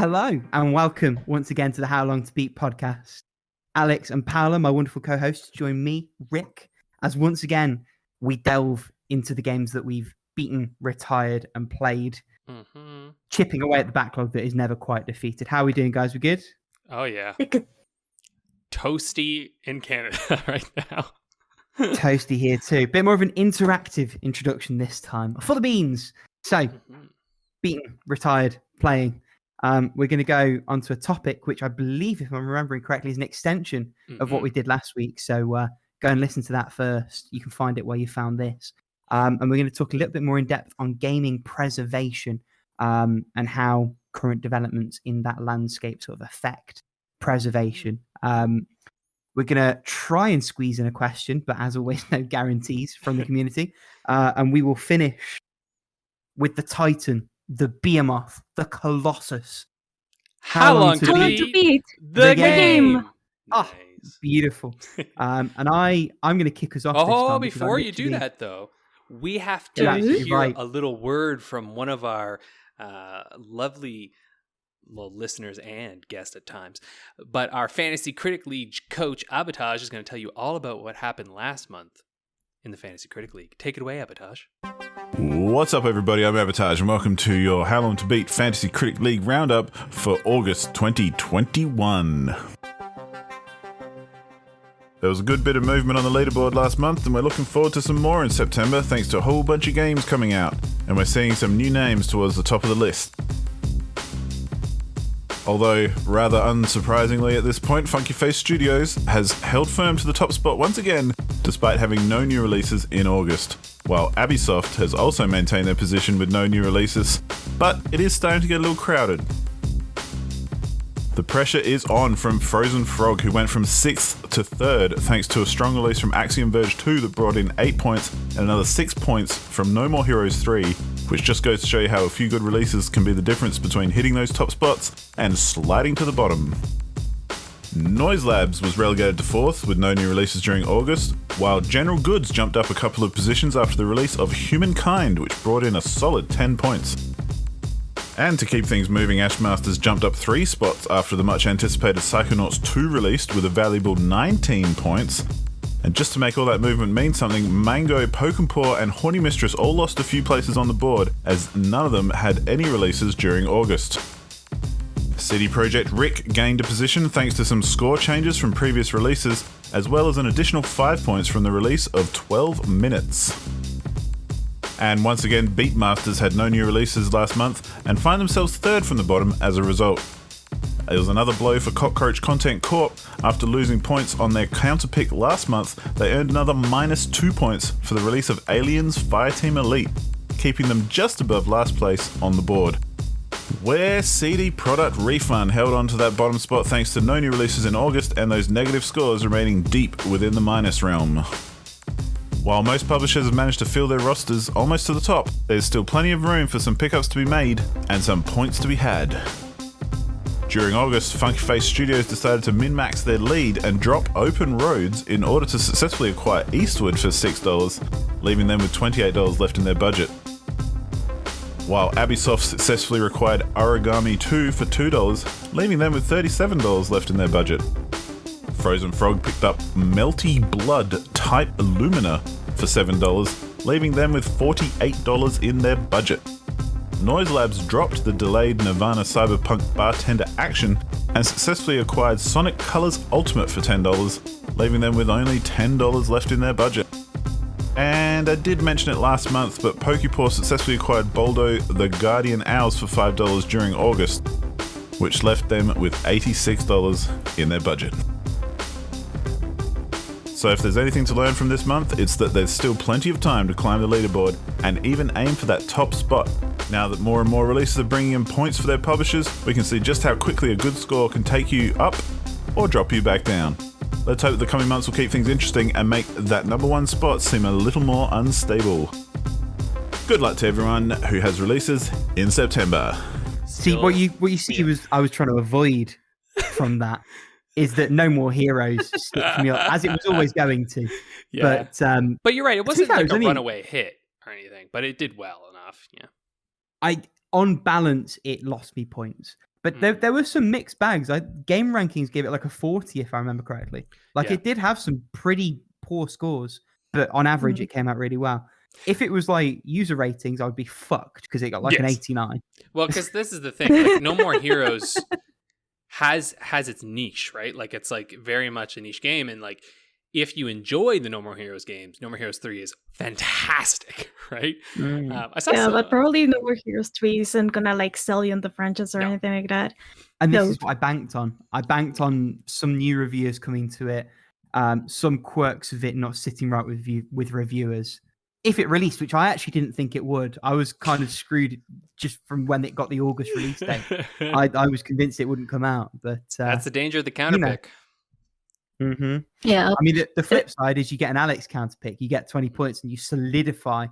Hello and welcome once again to the How Long to Beat podcast. Alex and Paula, my wonderful co-hosts, join me, Rick, as once again we delve into the games that we've beaten, retired, and played, chipping away at the backlog that is never quite defeated. How are we doing, guys? We good? Oh, yeah. Toasty in Canada right now. Toasty here too. Bit more of an interactive introduction this time. For the beans. So, beaten, retired, playing. We're going to go onto a topic which I believe, if I'm remembering correctly, is an extension of what we did last week. So go and listen to that first. You can find it where you found this. And we're going to talk a little bit more in depth on gaming preservation and how current developments in that landscape sort of affect preservation. We're going to try and squeeze in a question, but as always, no guarantees from the community. And we will finish with the Titan, the Behemoth, the Colossus. How long to beat the game? Oh, beautiful. And I'm going to kick us off. Oh, before you do that, though, we have to hear a little word from one of our lovely listeners and guests at times. But our Fantasy Critic League coach, Abatage, is going to tell you all about what happened last month in the Fantasy Critic League. Take it away, Abatage. What's up, everybody? I'm Abatage, and welcome to your How Long to Beat Fantasy Critic League roundup for August 2021. There was a good bit of movement on the leaderboard last month, and we're looking forward to some more in September thanks to a whole bunch of games coming out, and we're seeing some new names towards the top of the list. Although, rather unsurprisingly at this point, Funky Face Studios has held firm to the top spot once again, despite having no new releases in August, while Ubisoft has also maintained their position with no new releases, but it is starting to get a little crowded. The pressure is on from Frozen Frog, who went from 6th to 3rd thanks to a strong release from Axiom Verge 2 that brought in 8 points and another 6 points from No More Heroes 3, which just goes to show you how a few good releases can be the difference between hitting those top spots and sliding to the bottom. Noise Labs was relegated to 4th with no new releases during August, while General Goods jumped up a couple of positions after the release of Humankind, which brought in a solid 10 points. And to keep things moving, Ashmasters jumped up 3 spots after the much anticipated Psychonauts 2 released with a valuable 19 points. And just to make all that movement mean something, Mango, Pokempaw and Horny Mistress all lost a few places on the board, as none of them had any releases during August. CD Projekt Rick gained a position thanks to some score changes from previous releases, as well as an additional 5 points from the release of 12 Minutes. And once again, Beatmasters had no new releases last month and find themselves 3rd from the bottom as a result. It was another blow for Cockroach Content Corp. After losing points on their counterpick last month, they earned another -2 points for the release of Aliens Fireteam Elite, keeping them just above last place on the board. Where CD Product Refund held on to that bottom spot thanks to no new releases in August and those negative scores remaining deep within the minus realm. While most publishers have managed to fill their rosters almost to the top, there's still plenty of room for some pickups to be made and some points to be had. During August, Funky Face Studios decided to min-max their lead and drop Open Roads in order to successfully acquire Eastwood for $6, leaving them with $28 left in their budget. While Ubisoft successfully acquired Origami 2 for $2, leaving them with $37 left in their budget. Frozen Frog picked up Melty Blood Type Illumina for $7, leaving them with $48 in their budget. Noise Labs dropped the delayed Nirvana Cyberpunk Bartender Action and successfully acquired Sonic Colors Ultimate for $10, leaving them with only $10 left in their budget. And I did mention it last month, but Pokepaw successfully acquired Boldo the Guardian Owls for $5 during August, which left them with $86 in their budget. So if there's anything to learn from this month, it's that there's still plenty of time to climb the leaderboard and even aim for that top spot. Now that more and more releases are bringing in points for their publishers, we can see just how quickly a good score can take you up or drop you back down. Let's hope the coming months will keep things interesting and make that number 1 spot seem a little more unstable. Good luck to everyone who has releases in September. See, what you see was I was trying to avoid from that is that No More Heroes slipped me up, as it was always going to. Yeah. But you're right, it wasn't like a runaway hit or anything, but it did well enough. Yeah. On balance, it lost me points. But there were some mixed bags. Game Rankings gave it like a 40, if I remember correctly. Like it did have some pretty poor scores, but on average, it came out really well. If it was like user ratings, I would be fucked because it got like an 89. Well, because this is the thing. Like, No More Heroes has its niche, right? Like it's like very much a niche game, and like if you enjoy the No More Heroes games, No More Heroes 3 is fantastic, right? But probably No More Heroes 3 isn't gonna like sell you on the franchise or anything like that. And this is what I banked on. I banked on some new reviewers coming to it, some quirks of it not sitting right with reviewers. If it released, which I actually didn't think it would, I was kind of screwed just from when it got the August release date. I was convinced it wouldn't come out, but that's the danger of the counterpick. Yeah. I mean, the flip side is you get an Alex counterpick. You get 20 points and you solidify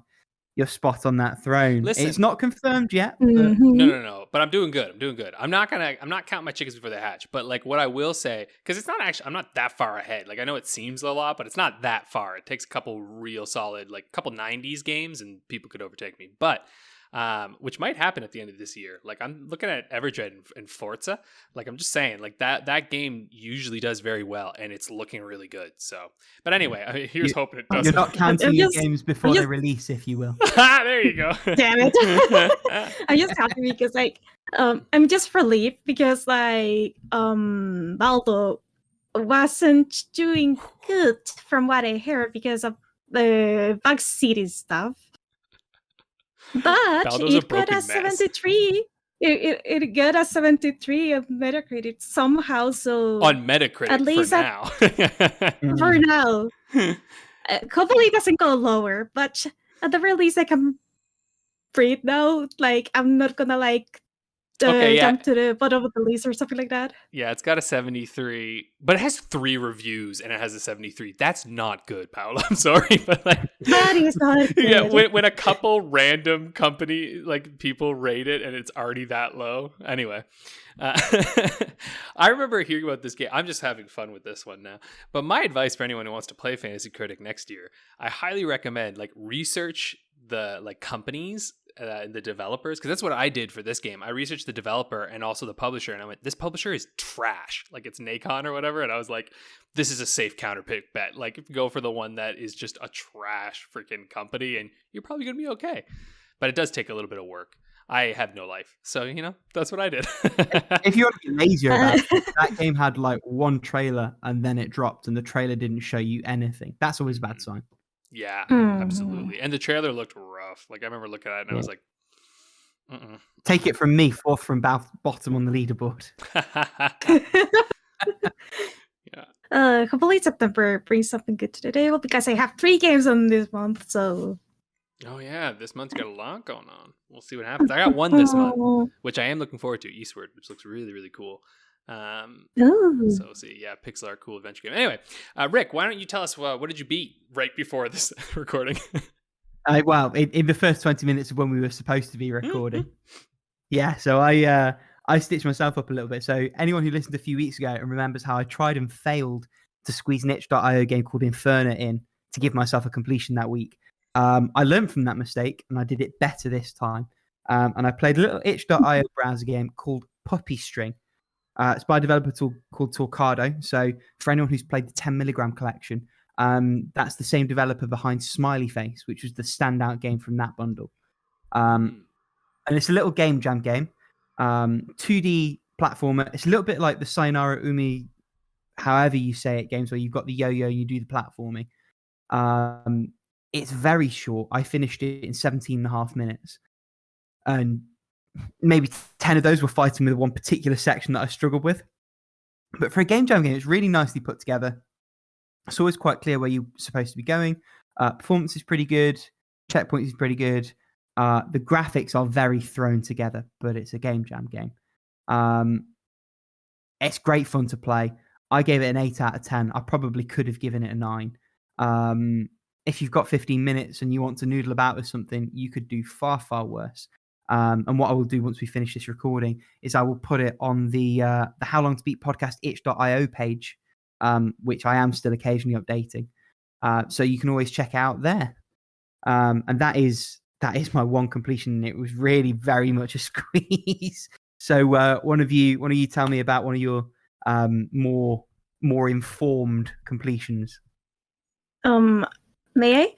your spot on that throne. Listen, it's not confirmed yet. But... No. But I'm doing good. I'm not counting my chickens before they hatch. But like what I will say, because it's not actually, I'm not that far ahead. Like I know it seems a lot, but it's not that far. It takes a couple real solid, like a couple 90s games, and people could overtake me. But which might happen at the end of this year. Like I'm looking at Everdread and Forza. Like I'm just saying, like that game usually does very well, and it's looking really good. So, but anyway, I mean, here's hoping it does. You're not counting your games before they release, if you will. There you go. Damn it! I'm just happy because like I'm just relieved because like Baldo wasn't doing good from what I heard because of the Bug City stuff. But Baldo's it got a 73. It got a 73 on Metacritic somehow. So on Metacritic at least for now. For now. Hopefully it doesn't go lower, but at the very least I can breathe now. Like I'm not gonna like jump to the bottom of the list or something like that. Yeah, it's got a 73, but it has 3 reviews and it has a 73. That's not good, Paula. I'm sorry, but like that is not good. Yeah, when a couple random company like people rate it and it's already that low. Anyway, I remember hearing about this game. I'm just having fun with this one now. But my advice for anyone who wants to play Fantasy Critic next year, I highly recommend like research the like companies and the developers, because that's what I did for this game. I researched the developer and also the publisher, and I went, this publisher is trash. Like it's Nacon or whatever, and I was like, this is a safe counterpick bet. Like go for the one that is just a trash freaking company, and you're probably gonna be okay. But it does take a little bit of work. I have no life, so you know that's what I did. If you want to be lazy about it, that game had like one trailer and then it dropped, and the trailer didn't show you anything. That's always a bad sign. Yeah, absolutely. And the trailer looked rough. Like I remember looking at it and I was like, Take it from me, 4th from bottom on the leaderboard. Hopefully September brings something good to the table because I have 3 games on this month. So. Oh yeah, this month's got a lot going on. We'll see what happens. I got one this month, which I am looking forward to, Eastward, which looks really, really cool. So see, yeah, pixel art, cool adventure game. Anyway, Rick, why don't you tell us what did you beat right before this recording? Well, in the first 20 minutes of when we were supposed to be recording. Yeah, so I stitched myself up a little bit. So anyone who listened a few weeks ago and remembers how I tried and failed to squeeze an itch.io game called Inferno in to give myself a completion that week, I learned from that mistake and I did it better this time. And I played a little itch.io browser game called Puppy String. It's by a developer called Torcado. So for anyone who's played the 10 milligram collection, that's the same developer behind Smiley Face, which was the standout game from that bundle. And it's a little game jam game, 2D platformer. It's a little bit like the Sayonara Umi, however you say it, games where you've got the yo-yo and you do the platforming. It's very short. I finished it in 17.5 minutes. And maybe 10 of those were fighting with one particular section that I struggled with. But for a game jam game, it's really nicely put together. It's always quite clear where you're supposed to be going. Performance is pretty good. Checkpoints is pretty good. The graphics are very thrown together, but it's a game jam game. It's great fun to play. I gave it an 8 out of 10. I probably could have given it a 9. If you've got 15 minutes and you want to noodle about with something, you could do far, far worse. And what I will do once we finish this recording is I will put it on the HowLongtToBeat Podcast itch.io page, which I am still occasionally updating. So you can always check out there. And that is my one completion. It was really very much a squeeze. So one of you tell me about one of your more informed completions. May I?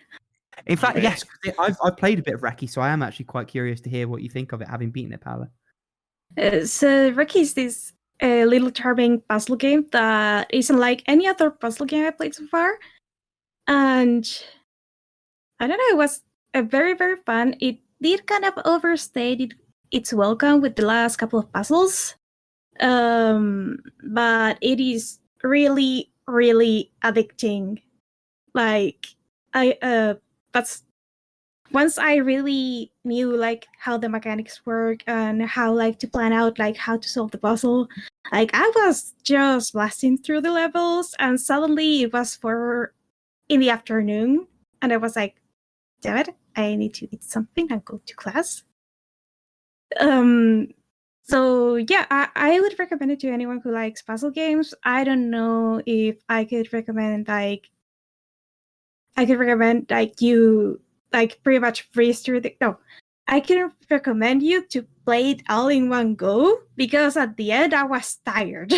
In fact, yes, I've played a bit of reky, so I am actually quite curious to hear what you think of it, having beaten it, Paula. So reky is this little charming puzzle game that isn't like any other puzzle game I played so far, and I don't know, it was very, very fun. It did kind of overstay its welcome with the last couple of puzzles, but it is really, really addicting. Like that's once I really knew like how the mechanics work and how like to plan out like how to solve the puzzle, like I was just blasting through the levels, and suddenly it was 4 in the afternoon, and I was like, damn it, I need to eat something and go to class. So yeah, I would recommend it to anyone who likes puzzle games. I don't know if I could recommend you like pretty much breeze through the I can recommend you to play it all in one go, because at the end I was tired.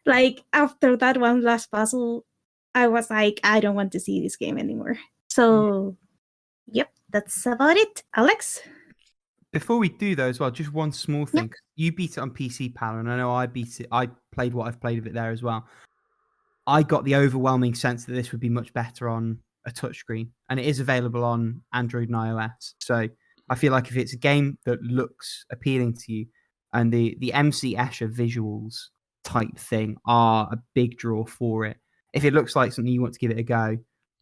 Like after that one last puzzle, I was like, I don't want to see this game anymore. So yep, that's about it. Alex? Before we do though as well, just one small thing. Yep. You beat it on PC, Paula, and I know I beat it. I played what I've played of it there as well. I got the overwhelming sense that this would be much better on a touchscreen, and it is available on Android and iOS. So I feel like if it's a game that looks appealing to you, and the MC Escher visuals type thing are a big draw for it, if it looks like something you want to give it a go,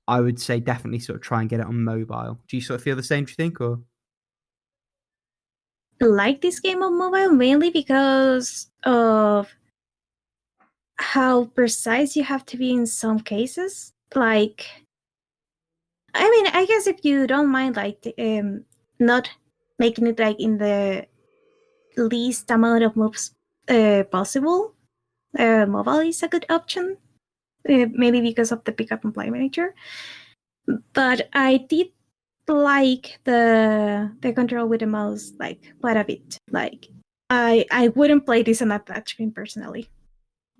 I would say definitely sort of try and get it on mobile. Do you sort of feel the same, do you think, or? I like this game on mobile mainly because of how precise you have to be in some cases. Like, I mean, I guess if you don't mind like not making it like in the least amount of moves possible, mobile is a good option. Maybe because of the pick up and play manager. But I did like the control with the mouse like quite a bit. Like I wouldn't play this on a touchscreen personally.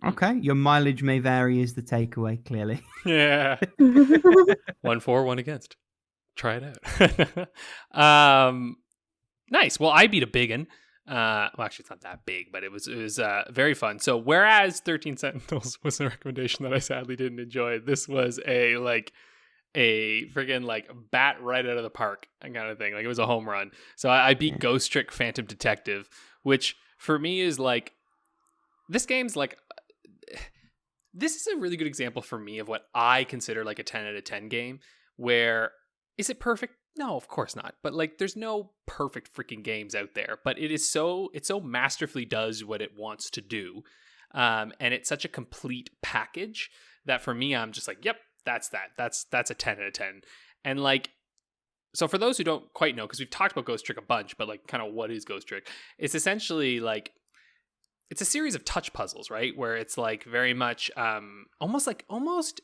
Okay, your mileage may vary is the takeaway, clearly. Yeah. 1 for, 1 against. Try it out. Nice. Well, I beat a big one. Well, actually, it's not that big, but it was very fun. So, whereas 13 Sentinels was a recommendation that I sadly didn't enjoy, this was a friggin' like bat right out of the park kind of thing. Like it was a home run. So I beat Ghost Trick Phantom Detective, which for me is like, this game's like, this is a really good example for me of what I consider like a 10 out of 10 game. Where is it perfect? No, of course not. But like, there's no perfect freaking games out there. But it so masterfully does what it wants to do, and it's such a complete package that for me, I'm just like, yep, that's a 10 out of 10. And like, so for those who don't quite know, because we've talked about Ghost Trick a bunch, but like, kind of what is Ghost Trick? It's essentially like, it's a series of touch puzzles, right? Where it's like very much almost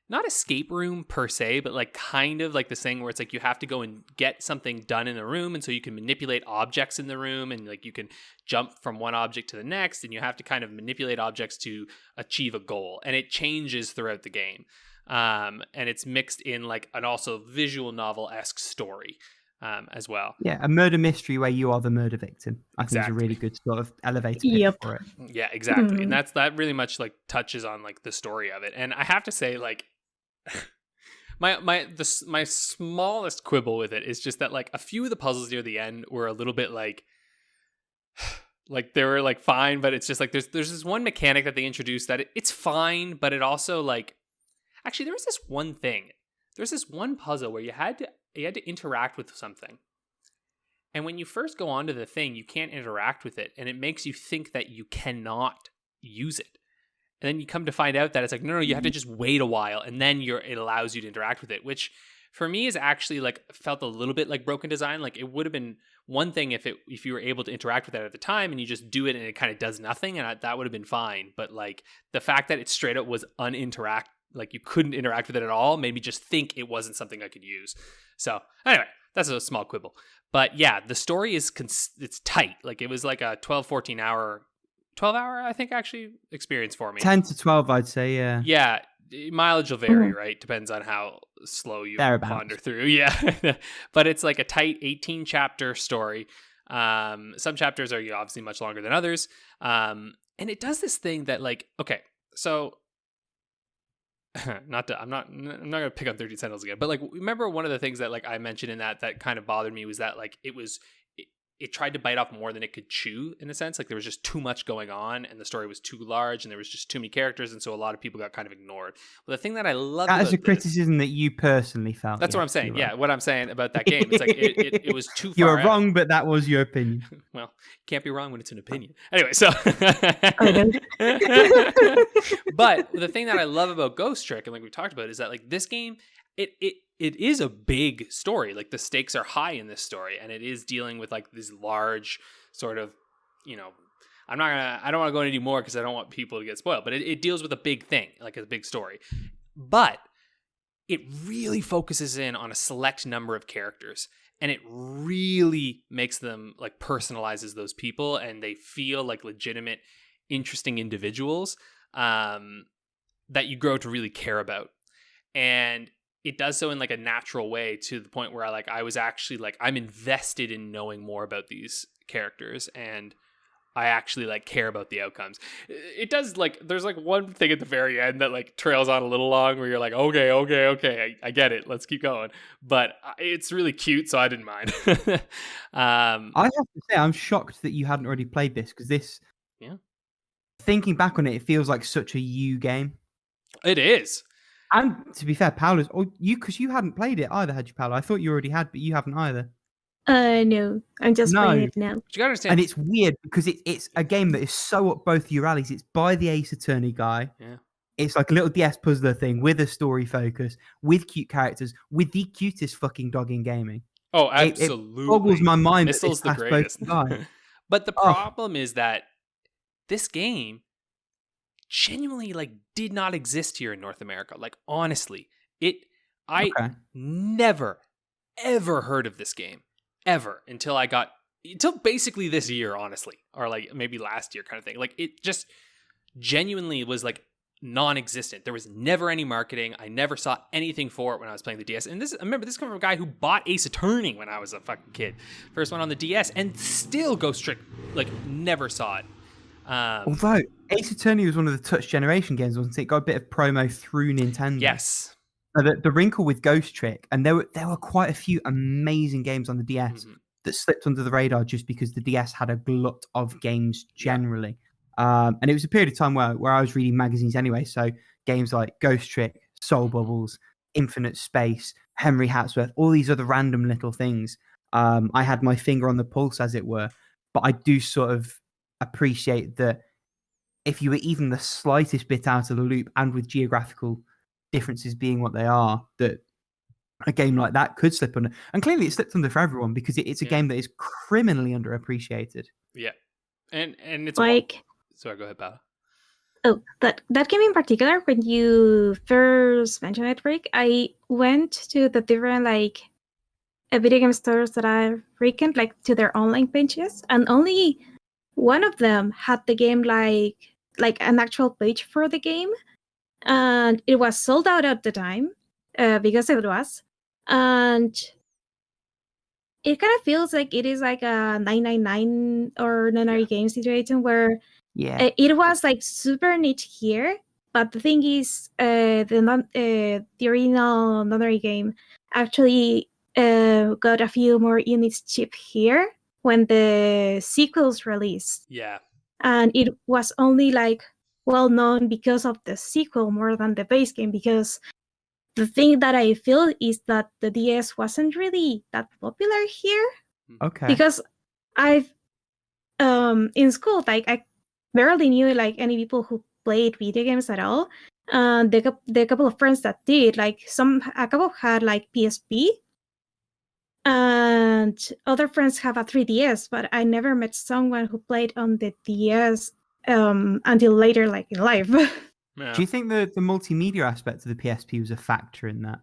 not escape room per se, but like kind of like this thing where it's like you have to go and get something done in a room, and so you can manipulate objects in the room, and like you can jump from one object to the next, and you have to kind of manipulate objects to achieve a goal, and it changes throughout the game. And it's mixed in like an also visual novel-esque story as well. Yeah, a murder mystery where you are the murder victim. I think is a really good sort of elevator pitch for it. Yeah, exactly. And that really much like touches on like the story of it. And I have to say, like, my smallest quibble with it is just that like a few of the puzzles near the end were a little bit like they were like fine, but it's just like there's this one mechanic that they introduced that it's fine, but it also like, actually there was this one thing. There's this one puzzle where you had to interact with something. And when you first go onto the thing, you can't interact with it, and it makes you think that you cannot use it. And then you come to find out that it's like, no, you have to just wait a while, and then it allows you to interact with it, which for me is actually like felt a little bit like broken design. Like it would have been one thing if you were able to interact with it at the time and you just do it and it kind of does nothing, and that would have been fine. But like the fact that it straight up was like you couldn't interact with it at all, made me just think it wasn't something I could use. So anyway, that's a small quibble. But yeah, the story is it's tight. Like it was like a 12 hour I think actually experience for me. 10 to 12 I'd say, yeah. Yeah, mileage will vary, right? Depends on how slow you ponder through. Yeah. But it's like a tight 18 chapter story. Some chapters are obviously much longer than others. And it does this thing that like, okay, so I'm not gonna pick on 13 Sentinels again, but like remember one of the things that like I mentioned in that kind of bothered me was that like it tried to bite off more than it could chew in a sense. Like there was just too much going on and the story was too large and there was just too many characters, and so a lot of people got kind of ignored. But the thing that I love that is a criticism that you personally felt. That's what I'm saying. Yeah, what I'm saying about that game, it's like it was too far. You were wrong, but that was your opinion. Well, can't be wrong when it's an opinion. Anyway, so but the thing that I love about Ghost Trick, and like we talked about, is that like this game, it is a big story. Like the stakes are high in this story, and it is dealing with like these large sort of, you know, I don't want to go into more because I don't want people to get spoiled, but it deals with a big thing, like a big story. But it really focuses in on a select number of characters, and it really makes them like personalizes those people, and they feel like legitimate, interesting individuals that you grow to really care about. And it does so in like a natural way, to the point where I was actually like, I'm invested in knowing more about these characters, and I actually like care about the outcomes. It does like, there's like one thing at the very end that like trails on a little long where you're like, okay, I get it. Let's keep going. But it's really cute, so I didn't mind. I have to say, I'm shocked that you hadn't already played this, because this, thinking back on it, it feels like such a you game. It is. And to be fair, Paula's, because you hadn't played it either, had you, Paula? I thought you already had, but you haven't either. No, I'm just playing it now. But you gotta understand, and it's weird because it's a game that is so up both your alleys. It's by the Ace Attorney guy. Yeah. It's like a little DS puzzler thing with a story focus, with cute characters, with the cutest fucking dog in gaming. Oh, absolutely. It boggles my mind. Missile's the greatest. But the problem is that this game genuinely like did not exist here in North America. Like honestly, I never ever heard of this game ever until basically this year, honestly, or like maybe last year kind of thing. Like it just genuinely was like non-existent. There was never any marketing. I never saw anything for it when I was playing the DS. And remember, this comes from a guy who bought Ace Attorney when I was a fucking kid, first one on the DS, and still Ghost Trick like never saw it. Although Ace Attorney was one of the Touch Generation games, wasn't it? It got a bit of promo through Nintendo. Yes. The wrinkle with Ghost Trick, and there were quite a few amazing games on the DS that slipped under the radar just because the DS had a glut of games generally. And it was a period of time where I was reading magazines anyway, so games like Ghost Trick, Soul Bubbles, Infinite Space, Henry Hatsworth, all these other random little things. I had my finger on the pulse, as it were, but I do sort of appreciate that if you were even the slightest bit out of the loop, and with geographical differences being what they are, that a game like that could slip under. And clearly it slipped under for everyone because it's a game that is criminally underappreciated. Yeah. And it's like... Sorry, go ahead, Paula. Oh, that game in particular, when you first mentioned it, Rick, I went to the different like video game stores that I frequent, like to their online pages, and only one of them had the game like an actual page for the game, and it was sold out at the time because it was, and it kind of feels like it is like a 999 or Nonary game situation where it was like super niche here, but the thing is, the original Nonary game actually got a few more units cheap here when the sequels released. Yeah. And it was only like well known because of the sequel more than the base game, because the thing that I feel is that the DS wasn't really that popular here. Okay. Because I've in school, like I barely knew like any people who played video games at all. The couple of friends that did, like a couple had like PSP, and other friends have a 3DS, but I never met someone who played on the DS until later, like in life. Yeah. Do you think the multimedia aspect of the PSP was a factor in that?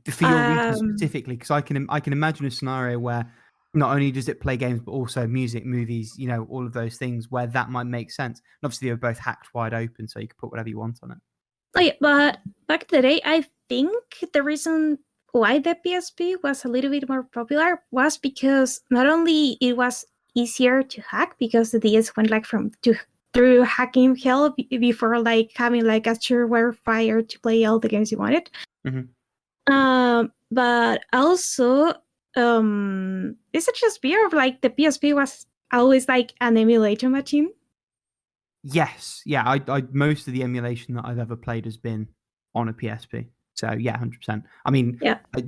for your region specifically, because I can imagine a scenario where not only does it play games but also music, movies, all of those things where that might make sense. And obviously, they're both hacked wide open, so you can put whatever you want on it. Oh, yeah, but back in the day, I think the reason why the PSP was a little bit more popular was because not only it was easier to hack because the DS went like through hacking hell before like having like a sureware fire to play all the games you wanted. Mm-hmm. But also, is it just weird? Like the PSP was always like an emulation machine. Yes, yeah. I most of the emulation that I've ever played has been on a PSP. So yeah, 100%. I mean,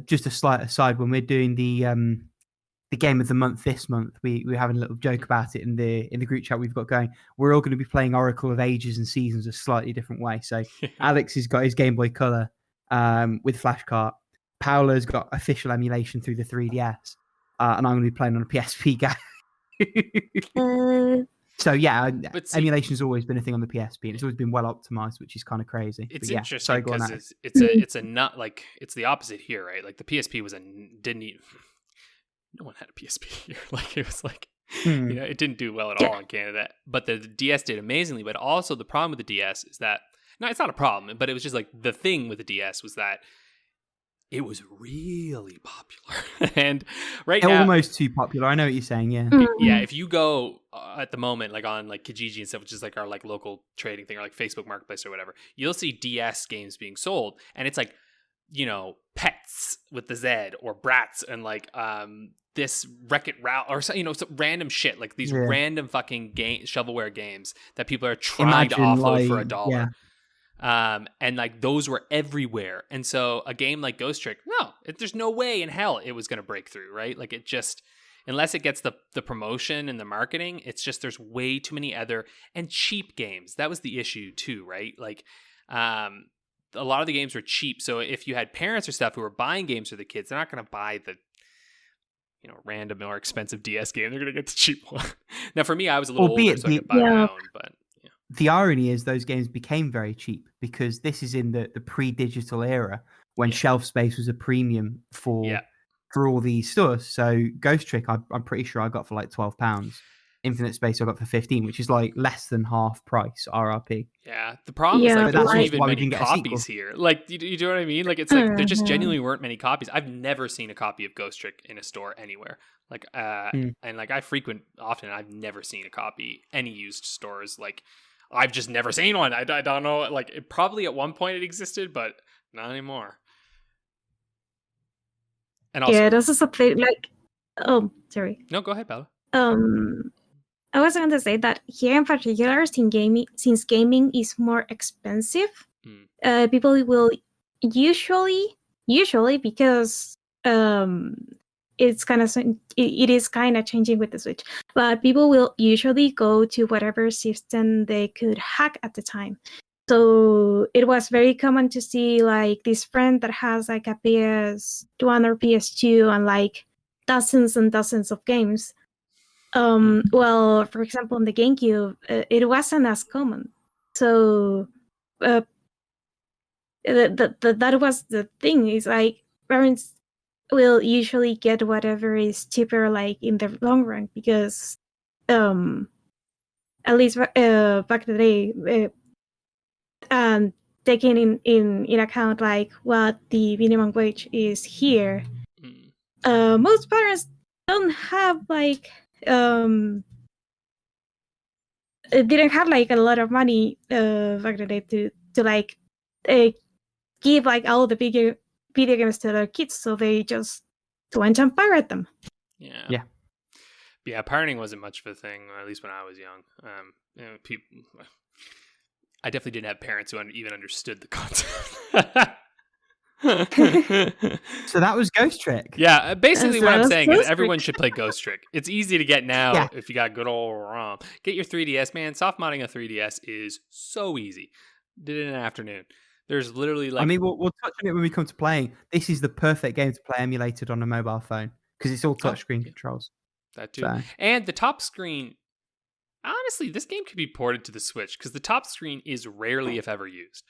just a slight aside, when we're doing the game of the month this month, we're having a little joke about it in the group chat we've got going. We're all going to be playing Oracle of Ages and Seasons a slightly different way. So Alex has got his Game Boy Color with Flashcart. Paula's got official emulation through the 3DS, and I'm going to be playing on a PSP game. So yeah, emulation's always been a thing on the PSP, and it's always been well optimized, which is kind of crazy. It's yeah, interesting because it's a not like it's the opposite here, right? Like the PSP no one had a PSP here. Like it was like it didn't do well at all in Canada, but the DS did amazingly. But also the problem with the DS is that it's not a problem, but it was just like the thing with the DS was that it was really popular, and now almost too popular. I know what you're saying. Yeah, yeah. If you go at the moment, like on like Kijiji and stuff, which is like our like local trading thing, or like Facebook Marketplace or whatever, you'll see DS games being sold, and it's like Pets with the Z or Bratz and like this Wreck-It Ralph or some random shit like these random fucking shovelware games that people are trying to offload for $1. Yeah. And like those were everywhere, and so a game like Ghost Trick, there's no way in hell it was going to break through, right? Like it just, unless it gets the promotion and the marketing, it's just there's way too many other and cheap games. That was the issue too, right? Like a lot of the games were cheap, so if you had parents or stuff who were buying games for the kids, they're not going to buy the random or expensive DS game. They're going to get the cheap one. Now for me, I was a little older, so I could buy my own, but the irony is those games became very cheap because this is in the pre-digital era when shelf space was a premium for all these stores. So Ghost Trick, I'm pretty sure I got for like £12. Infinite Space I got for 15, which is like less than half price RRP. Yeah, the problem is like there weren't even many copies here. Like, you know what I mean? Like, it's like there just genuinely weren't many copies. I've never seen a copy of Ghost Trick in a store anywhere. Like, and like I frequent often, I've never seen a copy any used stores. Like, I've just never seen one. I don't know. Like, it probably at one point it existed, but not anymore. And also, this is a thing. Like, oh, sorry. No, go ahead, Paula. I was going to say that here in particular, since gaming is more expensive, people will usually because it's kind of it is kind of changing with the Switch, but people will usually go to whatever system they could hack at the time. So it was very common to see like this friend that has like a PS1 or PS2 and like dozens and dozens of games. Well, for example, on the GameCube, it wasn't as common. So that was the thing. Is like parents will usually get whatever is cheaper, like in the long run, because at least back in the day, taking in account like what the minimum wage is here, most parents don't have like. Didn't have like a lot of money back in the day to like give like all the video games to their kids, so they just went and pirate them. Yeah, pirating wasn't much of a thing, at least when I was young. I definitely didn't have parents who even understood the concept. So that was Ghost Trick. Yeah, basically what I'm saying is everyone should play Ghost Trick. It's easy to get now if you got good old ROM. Get your 3DS, man. Soft modding a 3DS is so easy. Did it in an afternoon. There's literally like... I mean, we'll touch on it when we come to playing. This is the perfect game to play emulated on a mobile phone because it's all touchscreen controls. That too. So. And the top screen... Honestly, this game could be ported to the Switch because the top screen is rarely, if ever, used.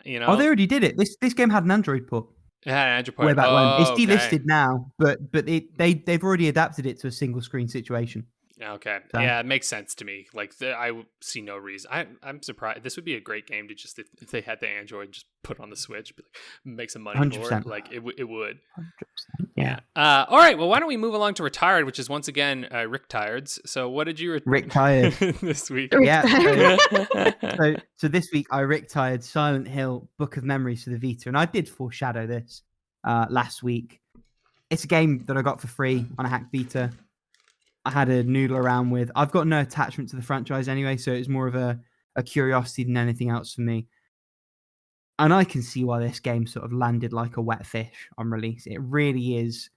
They already did it. This game had an Android port. It had an Android port. Way back when. It's okay. delisted now, but they've already adapted it to a single screen situation. Okay. So. Yeah, it makes sense to me. Like, I see no reason. I'm surprised. This would be a great game to just, if they had the Android, just put on the Switch, make some money 100%. for it. Like, it would. 100%. Yeah. All right. Well, why don't we move along to Retired, which is once again Rick Tired's. So, what did you Rick Tired this week? Yeah. So this week I Rick Tired Silent Hill Book of Memories for the Vita, and I did foreshadow this last week. It's a game that I got for free on a hacked Vita. I had a noodle around with. I've got no attachment to the franchise anyway, so it's more of a curiosity than anything else for me. And I can see why this game sort of landed like a wet fish on release. It really is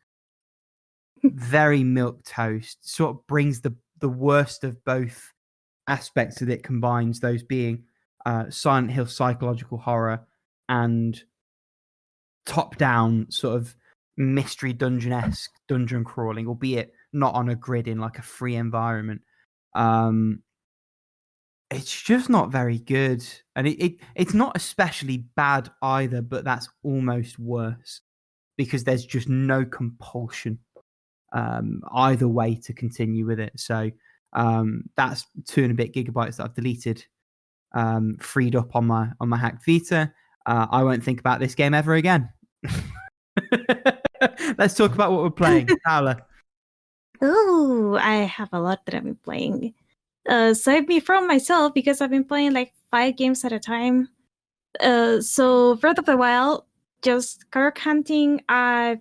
very milquetoast. Sort of brings the worst of both aspects that it combines, those being Silent Hill psychological horror and top-down sort of mystery dungeon-esque dungeon crawling, albeit not on a grid in like a free environment. It's just not very good, and it's not especially bad either, but that's almost worse because there's just no compulsion either way to continue with it. So that's 2 and a bit gigabytes that I've deleted, freed up on my hacked Vita. I won't think about this game ever again. Let's talk about what we're playing. Paula. Oh, I have a lot that I've been playing. Save me from myself because I've been playing like 5 games at a time. So Breath of the Wild, just Kirk hunting. I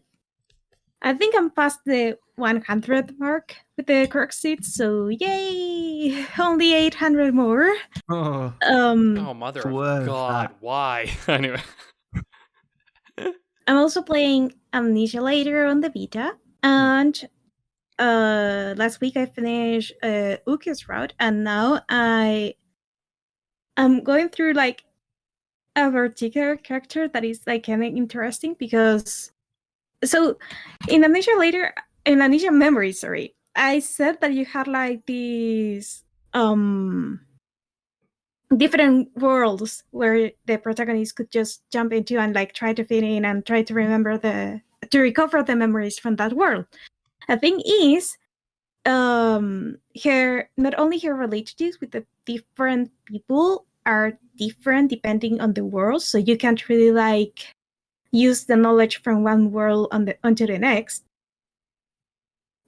think I'm past the 100 mark with the Kirk seeds. So yay! Only 800 more. Oh, mother of God! Why? Anyway. I'm also playing Amnesia later on the Vita, and last week I finished Uki's route, and now I'm going through like a particular character that is like kind of interesting because in Amnesia Memories, I said that you had like these different worlds where the protagonist could just jump into and like try to fit in and try to recover the memories from that world. The thing is, not only her relationships with the different people are different depending on the world, so you can't really like use the knowledge from one world onto the next.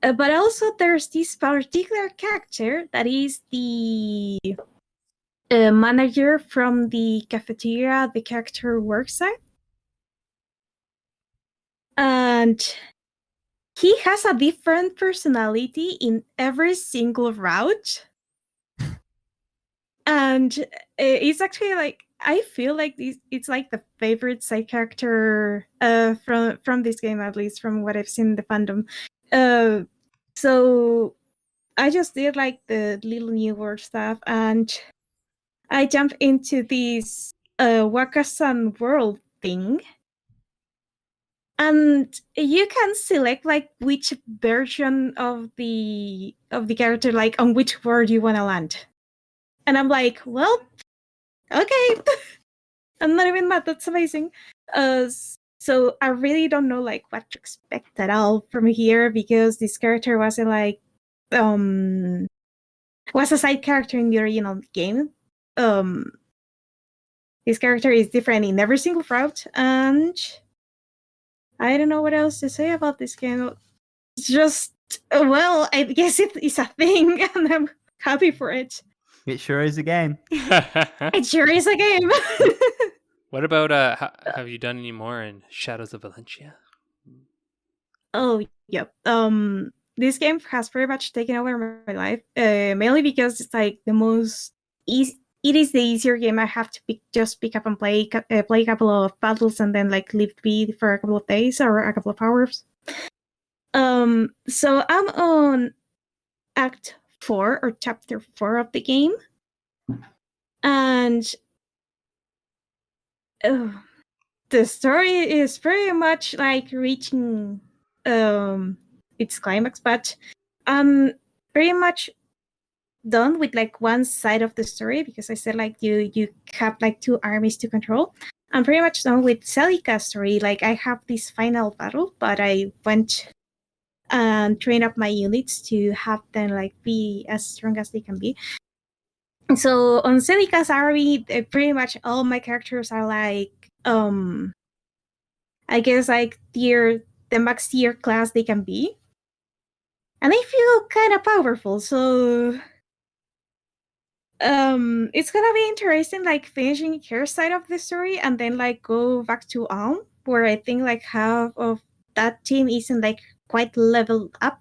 But also there's this particular character that is the manager from the cafeteria the character works at. And he has a different personality in every single route. And it's actually like, I feel like it's like the favorite side character from this game, at least from what I've seen in the fandom. So I just did like the little new world stuff, and I jumped into this Wakasan world thing. And you can select like which version of the character, like on which world you want to land. And I'm like, well, okay. I'm not even mad. That's amazing. So I really don't know like what to expect at all from here, because this character wasn't like was a side character in the original game. This character is different in every single route, and I don't know what else to say about this game. It's just, well, I guess it is a thing, and I'm happy for it. It sure is a game. It sure is a game. What about, have you done any more in Shadows of Valentia? Oh, yep. This game has pretty much taken over my life, mainly because it's like the most easy. It is the easier game I have to pick up and play a couple of battles and then like leave be for a couple of days or a couple of hours. So I'm on Act 4 or Chapter 4 of the game, and the story is pretty much like reaching its climax, but I'm pretty much done with like one side of the story, because I said like you have like 2 armies to control. I'm pretty much done with Celica's story. Like, I have this final battle, but I went and train up my units to have them like be as strong as they can be. So on Celica's army, pretty much all my characters are like I guess like the max tier class they can be. And they feel kind of powerful, so it's gonna be interesting like finishing her side of the story and then like go back to where I think like half of that team isn't like quite leveled up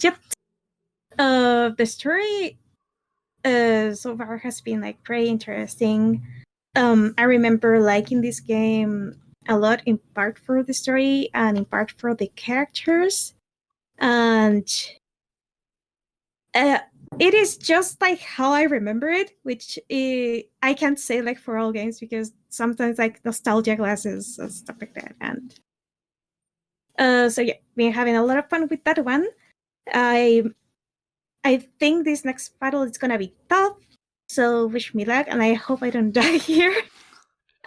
yet. The story so far has been like pretty interesting. I remember liking this game a lot, in part for the story and in part for the characters, and it is just like how I remember it, which I can't say like for all games because sometimes like nostalgia glasses and stuff like that. And so yeah, we're having a lot of fun with that one. I think this next battle is gonna be tough, so wish me luck, and I hope I don't die here.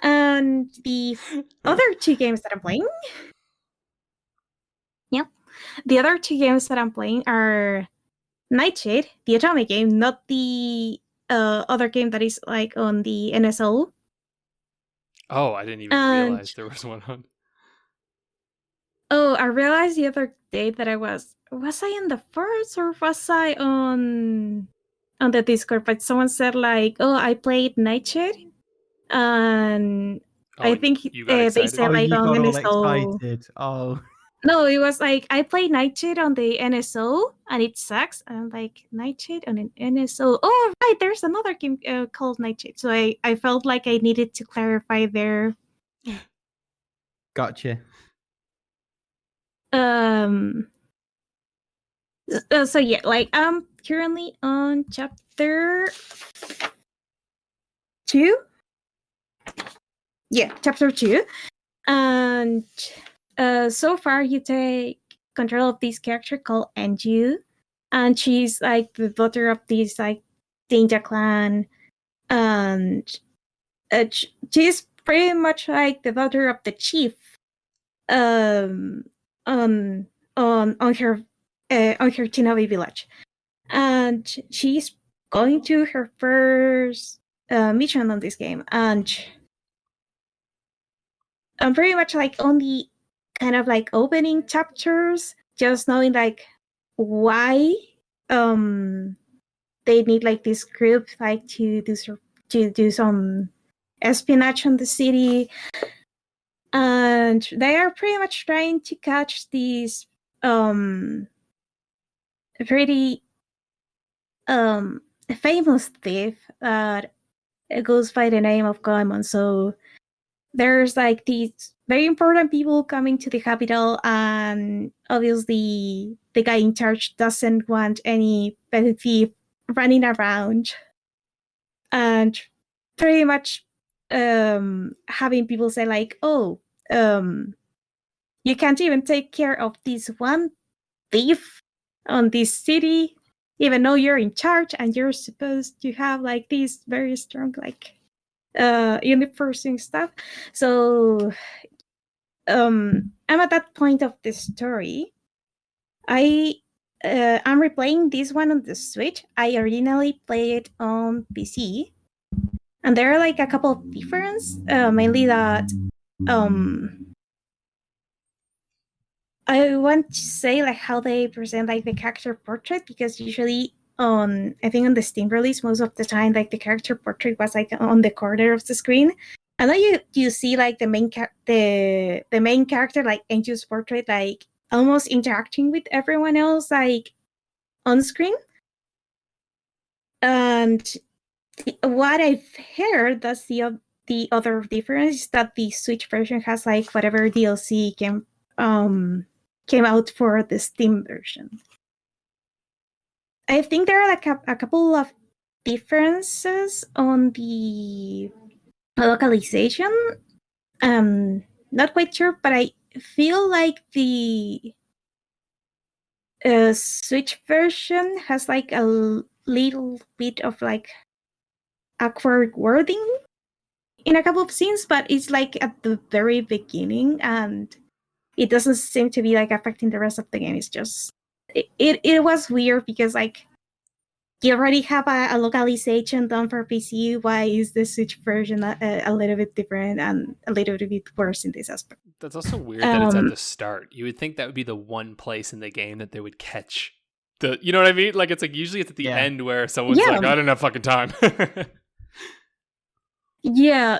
And the other two games that I'm playing, the other two games that I'm playing are Nightshade, the Atomic game, not the other game that is like on the NSO. Oh, I didn't even realize there was one on. Oh, I realized the other day that I was I in the first or was I on the Discord? But someone said like, "Oh, I played Nightshade," and I think they said like on NSO. Excited. Oh. No, it was like I played Nightshade on the NSO and it sucks. And I'm like, Nightshade on an NSO. Oh, right, there's another game called Nightshade. So I felt like I needed to clarify there. Gotcha. So yeah, like I'm currently on chapter 2. Yeah, chapter 2. And so far you take control of this character called Anju, and she's like the daughter of this like ninja clan, and she's pretty much like the daughter of the chief on her Shinobi village, and she's going to her first mission on this game, and I'm pretty much like on the kind of like opening chapters, just knowing like why they need like this group like to do some espionage on the city, and they are pretty much trying to catch these pretty famous thief that goes by the name of Goemon. So there's like these very important people coming to the capital, and obviously the guy in charge doesn't want any petty thief running around, and pretty much having people say like, oh, you can't even take care of this one thief on this city, even though you're in charge and you're supposed to have like these very strong like uniforcing stuff. So I'm at that point of the story. I'm replaying this one on the Switch. I originally played it on PC, and there are like a couple of differences, mainly that I want to say like how they present like the character portrait, because usually on I think on the Steam release most of the time like the character portrait was like on the corner of the screen, and then you see like the main character like Angel's portrait like almost interacting with everyone else like on screen. And what I've heard, that's the other difference, is that the Switch version has like whatever DLC came out for the Steam version. I think there are like a couple of differences on the localization. Not quite sure, but I feel like the Switch version has like a little bit of like awkward wording in a couple of scenes, but it's like at the very beginning, and it doesn't seem to be like affecting the rest of the game. It's just it was weird because like you already have a localization done for PC. Why is the Switch version a little bit different and a little bit worse in this aspect? That's also weird that it's at the start. You would think that would be the one place in the game that they would catch the, you know what I mean? Like it's like usually it's at the end where someone's like, I don't have fucking time. Yeah,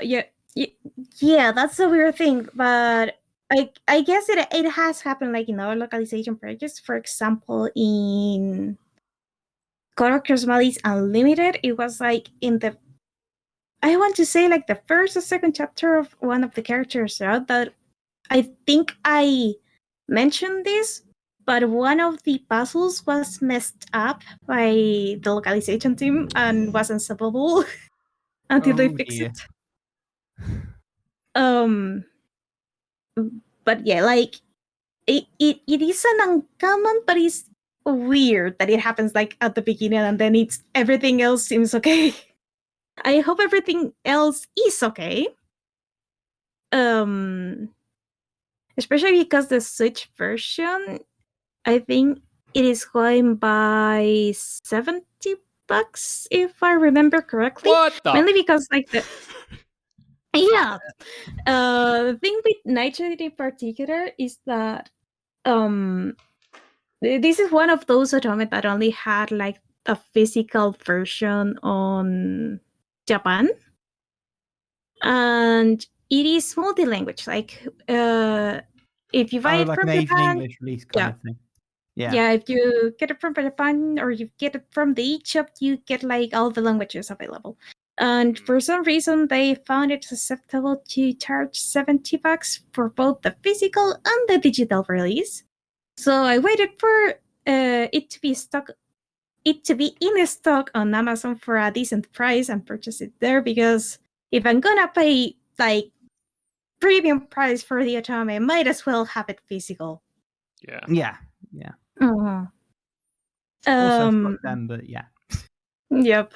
that's a weird thing, but I guess it has happened like in other localization projects. For example, in Chronicles Unlimited, it was like in the, I want to say like the first or second chapter of one of the characters out that I think I mentioned this, but one of the puzzles was messed up by the localization team and wasn't solvable until they fixed it. But yeah, like it is an uncommon, but it's weird that it happens like at the beginning and then it's everything else seems okay. I hope everything else is okay. Especially because the Switch version, I think it is going by $70 if I remember correctly. What the? Mainly because like the the thing with Nightshade in particular is that this is one of those otome that only had like a physical version on Japan, and it is multi-language. Like if you buy it like from an Asian Japan, English release kind of thing. Yeah, if you get it from Japan or you get it from the eShop, you get like all the languages available. And for some reason, they found it acceptable to charge $70 for both the physical and the digital release. So I waited for it to be in stock on Amazon for a decent price and purchase it there, because if I'm gonna pay like premium price for the otome, I might as well have it physical. Yeah. Uh-huh. Also fuck them, but yeah. Yep.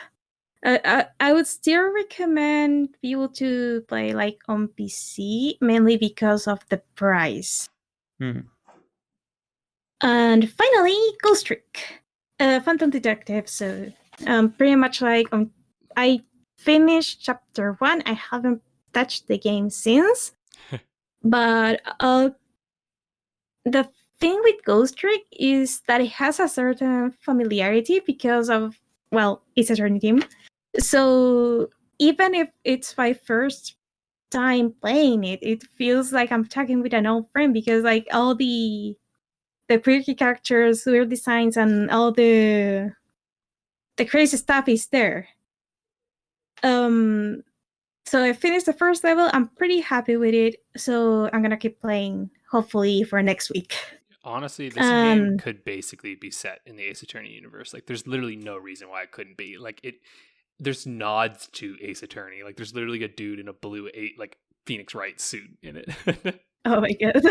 I would still recommend people to play like on PC, mainly because of the price. And finally, Ghost Trick, Phantom Detective. So pretty much like I finished chapter 1. I haven't touched the game since, but the thing with Ghost Trick is that it has a certain familiarity because of, well, it's a certain team. So even if it's my first time playing it, it feels like I'm talking with an old friend, because like all the quirky characters, weird designs, and all the crazy stuff is there. So I finished the first level. I'm pretty happy with it. So I'm gonna keep playing, hopefully for next week. Honestly, this game could basically be set in the Ace Attorney universe. Like, there's literally no reason why it couldn't be. Like, there's nods to Ace Attorney. Like, there's literally a dude in a blue Phoenix Wright suit in it. Oh my god.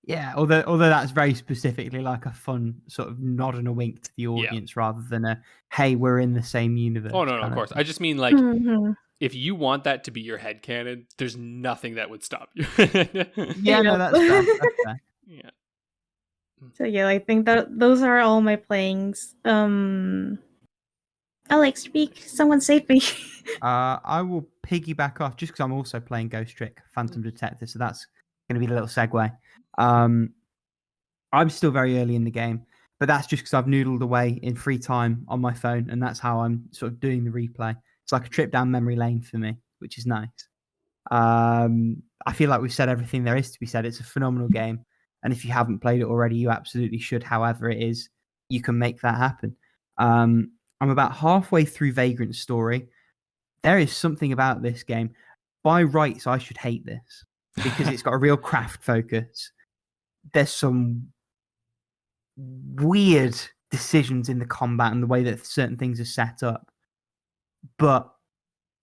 Yeah, although that's very specifically like a fun sort of nod and a wink to the audience, rather than a, hey, we're in the same universe. Oh, no, of course. I just mean, like, if you want that to be your headcanon, there's nothing that would stop you. Yeah, no, that's fair. That's fair. Yeah. So yeah, I think that those are all my playings. Alex, speak. Someone save me. I will piggyback off just because I'm also playing Ghost Trick, Phantom Detective, so that's going to be a little segue. I'm still very early in the game, but that's just because I've noodled away in free time on my phone, and that's how I'm sort of doing the replay. It's like a trip down memory lane for me, which is nice. I feel like we've said everything there is to be said. It's a phenomenal game, and if you haven't played it already, you absolutely should. However it is, you can make that happen. I'm about halfway through Vagrant's story. There is something about this game. By rights, I should hate this because it's got a real craft focus. There's some weird decisions in the combat and the way that certain things are set up. But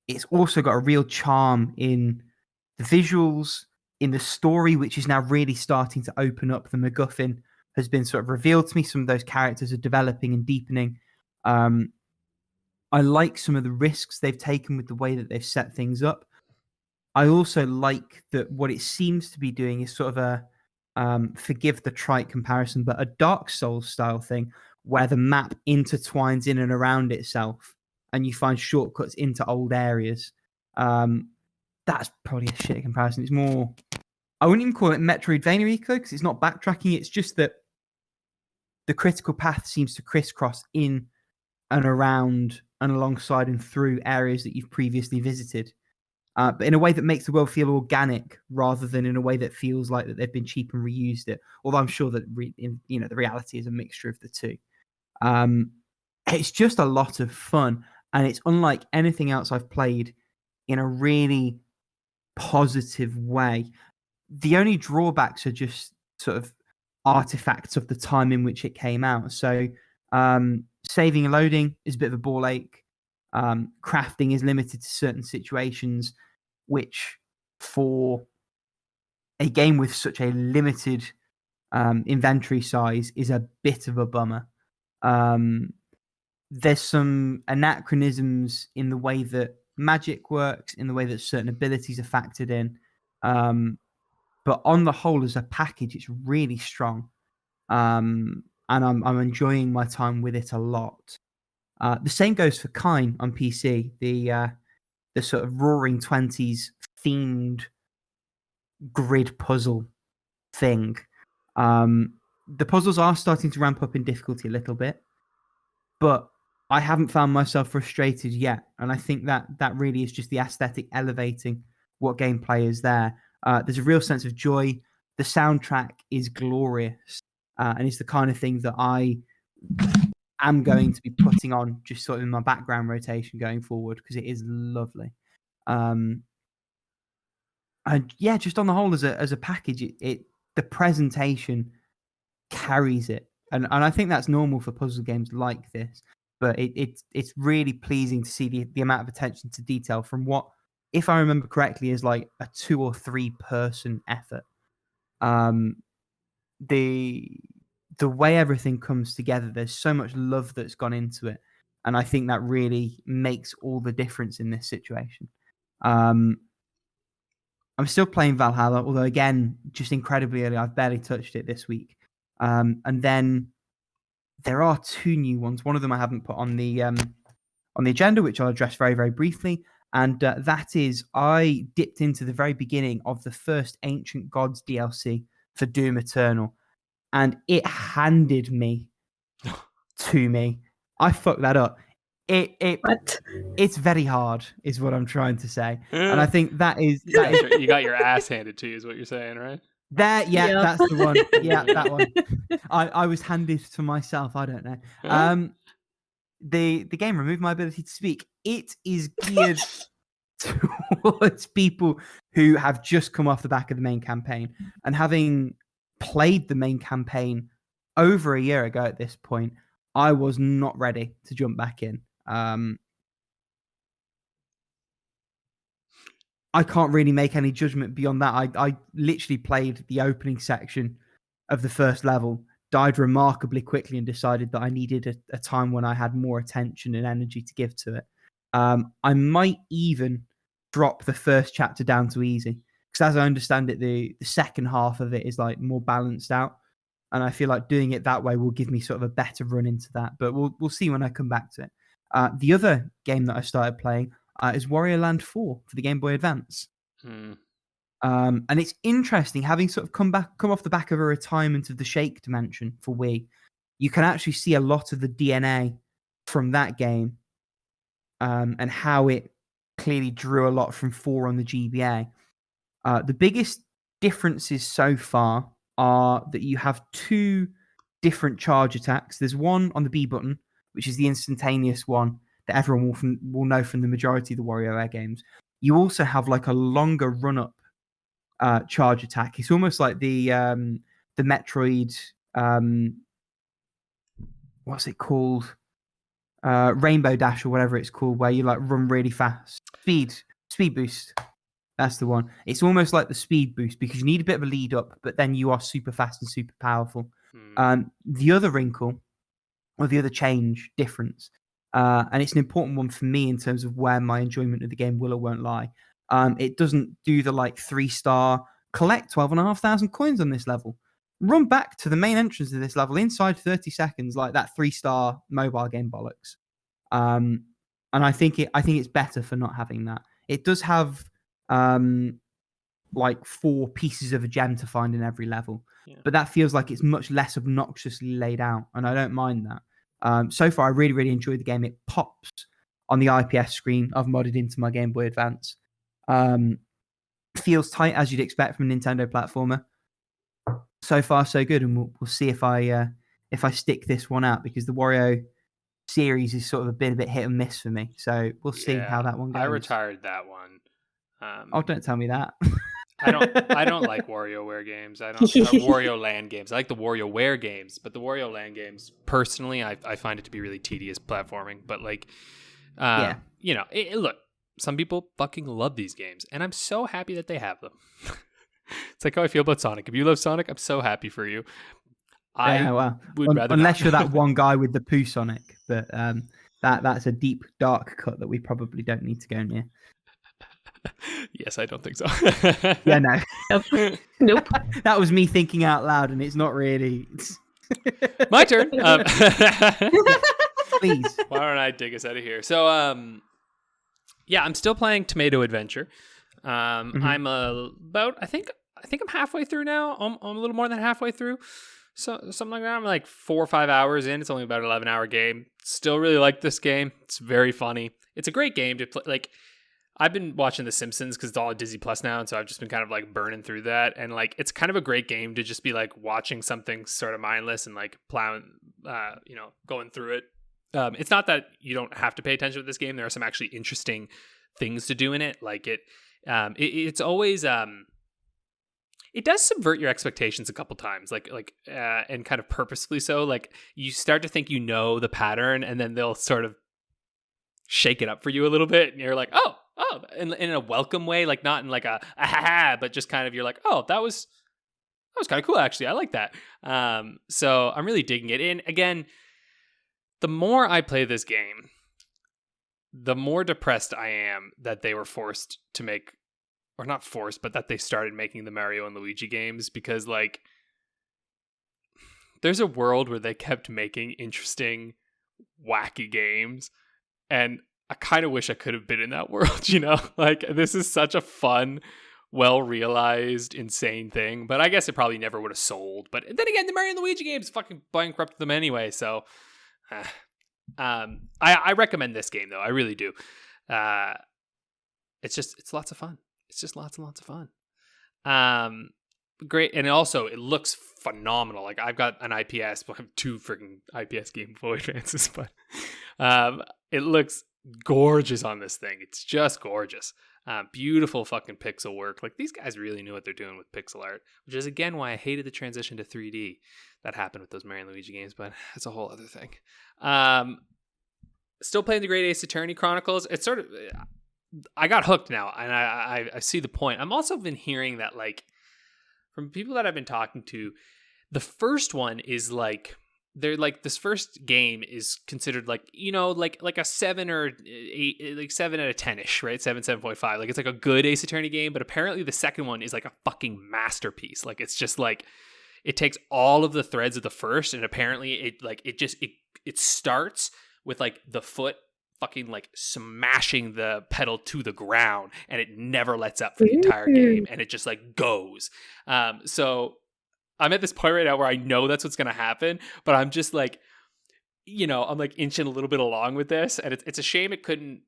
it's also got a real charm in the visuals, in the story, which is now really starting to open up. The MacGuffin has been sort of revealed to me. Some of those characters are developing and deepening. I like some of the risks they've taken with the way that they've set things up. I also like that what it seems to be doing is sort of a, forgive the trite comparison, but a Dark Souls style thing where the map intertwines in and around itself and you find shortcuts into old areas. That's probably a shit comparison. It's more, I wouldn't even call it Metroidvania because it's not backtracking. It's just that the critical path seems to crisscross in and around and alongside and through areas that you've previously visited. But in a way that makes the world feel organic rather than in a way that feels like that they've been cheap and reused it. Although I'm sure that the reality is a mixture of the two. It's just a lot of fun, and it's unlike anything else I've played in a really positive way. The only drawbacks are just sort of artifacts of the time in which it came out. So saving and loading is a bit of a ball ache. Crafting is limited to certain situations, which for a game with such a limited inventory size is a bit of a bummer. There's some anachronisms in the way that magic works, in the way that certain abilities are factored in. But on the whole, as a package, it's really strong. And I'm enjoying my time with it a lot. The same goes for Kine on PC, the sort of Roaring Twenties themed grid puzzle thing. The puzzles are starting to ramp up in difficulty a little bit, but I haven't found myself frustrated yet. And I think that really is just the aesthetic elevating what gameplay is there. There's a real sense of joy. The soundtrack is glorious, and it's the kind of thing that I am going to be putting on just sort of in my background rotation going forward because it is lovely. And yeah, just on the whole, as a package, the presentation carries it, and I think that's normal for puzzle games like this. But it's really pleasing to see the amount of attention to detail from what, if I remember correctly, is like a 2 or 3 person effort. The way everything comes together, there's so much love that's gone into it, and I think that really makes all the difference in this situation. I'm still playing Valhalla, although again, just incredibly early. I've barely touched it this week, and then there are 2 new ones. One of them I haven't put on the agenda, which I'll address very, very briefly. And that is, I dipped into the very beginning of the first Ancient Gods DLC for Doom Eternal, and it handed me to me. I fucked that up. It's very hard, is what I'm trying to say. And I think that is you got your ass handed to you, is what you're saying, right? That's the one. Yeah, that one. I was handed to myself. I don't know. The game removed my ability to speak. It is geared towards people who have just come off the back of the main campaign, and having played the main campaign over a year ago at this point, I was not ready to jump back in. I can't really make any judgment beyond that. I literally played the opening section of the first level, died remarkably quickly, and decided that I needed a time when I had more attention and energy to give to it. I might even drop the first chapter down to easy, because as I understand it, the second half of it is like more balanced out, and I feel like doing it that way will give me sort of a better run into that. But we'll see when I come back to it. The other game that I started playing is Wario Land 4 for the Game Boy Advance. And it's interesting, having sort of come off the back of a retirement of the Shake dimension for Wii. You can actually see a lot of the DNA from that game, and how it clearly drew a lot from 4 on the GBA. The biggest differences so far are that you have 2 different charge attacks. There's one on the B button, which is the instantaneous one that everyone will know from the majority of the WarioWare games. You also have like a longer run-up charge attack. It's almost like the Metroid, what's it called? Rainbow Dash or whatever it's called, where you like run really fast. Speed boost. That's the one. It's almost like the speed boost, because you need a bit of a lead up, but then you are super fast and super powerful. The other wrinkle, or the other difference, and it's an important one for me in terms of where my enjoyment of the game will or won't lie. It doesn't do the like 3-star collect 12,500 coins on this level. Run back to the main entrance of this level inside 30 seconds, like that 3-star mobile game bollocks. And I think it's better for not having that. It does have like 4 pieces of a gem to find in every level, but that feels like it's much less obnoxiously laid out, and I don't mind that. So far, I really, really enjoyed the game. It pops on the IPS screen I've modded into my Game Boy Advance. Feels tight as you'd expect from a Nintendo platformer. So far, so good, and we'll see if I stick this one out, because the Wario series is sort of a bit hit and miss for me. So we'll see how that one goes. I retired that one. Oh, don't tell me that. I don't like WarioWare games. I don't Wario Land games. I like the WarioWare games, but the Wario Land games, personally, I find it to be really tedious platforming. But like, you know, look, some people fucking love these games, and I'm so happy that they have them. It's like how I feel about Sonic. If you love Sonic, I'm so happy for you. Would rather unless you're that one guy with the poo Sonic, but that's a deep dark cut that we probably don't need to go near. Yes, I don't think so. Yeah, no. Nope. That was me thinking out loud, and it's not really. My turn. Please. Why don't I dig us out of here? So, I'm still playing Tomato Adventure. I'm about, I think I'm halfway through now. I'm a little more than halfway through. So something like that. I'm like 4 or 5 hours in. It's only about an 11-hour game. Still really like this game. It's very funny. It's a great game to play. Like, I've been watching The Simpsons because it's all on Disney Plus now, and so I've just been kind of like burning through that. And like, it's kind of a great game to just be like watching something sort of mindless and like plowing, going through it. It's not that you don't have to pay attention to this game. There are some actually interesting things to do in it. Like it's always it does subvert your expectations a couple times, and kind of purposefully so. Like, you start to think you know the pattern, and then they'll sort of shake it up for you a little bit, and you're like, oh, in a welcome way, like not in like a ha, but just kind of, you're like, oh, that was kind of cool, actually. I like that. So I'm really digging it. And again, the more I play this game, the more depressed I am that they were forced to make, or not forced, but that they started making the Mario and Luigi games, because like, there's a world where they kept making interesting, wacky games, and I kind of wish I could have been in that world, you know? Like, this is such a fun, well-realized, insane thing, but I guess it probably never would have sold. But then again, the Mario and Luigi games fucking bankrupted them anyway, so I recommend this game, though. I really do. It's lots of fun. It's just lots and lots of fun. Great. And also, it looks phenomenal. Like, I've got an IPS, but I have 2 freaking IPS Game Boy Advances, but it looks gorgeous on this thing. It's just gorgeous. Beautiful fucking pixel work. Like, these guys really knew what they're doing with pixel art, which is, again, why I hated the transition to 3D that happened with those Mario and Luigi games, but that's a whole other thing. Still playing the Great Ace Attorney Chronicles. It's sort of, I got hooked now, and I see the point. I'm also been hearing that, like, from people that I've been talking to, the first one is like, they're like, this first game is considered like, you know, like a 7 or 8, like 7 out of 10ish, right? 7.5. Like, it's like a good Ace Attorney game, but apparently the second one is like a fucking masterpiece. Like, it's just like, it takes all of the threads of the first, and apparently it starts with like the foot fucking like smashing the pedal to the ground, and it never lets up for the entire game, and it just like goes. So I'm at this point right now where I know that's what's going to happen, but I'm just like, you know, I'm like inching a little bit along with this, and it's a shame it couldn't.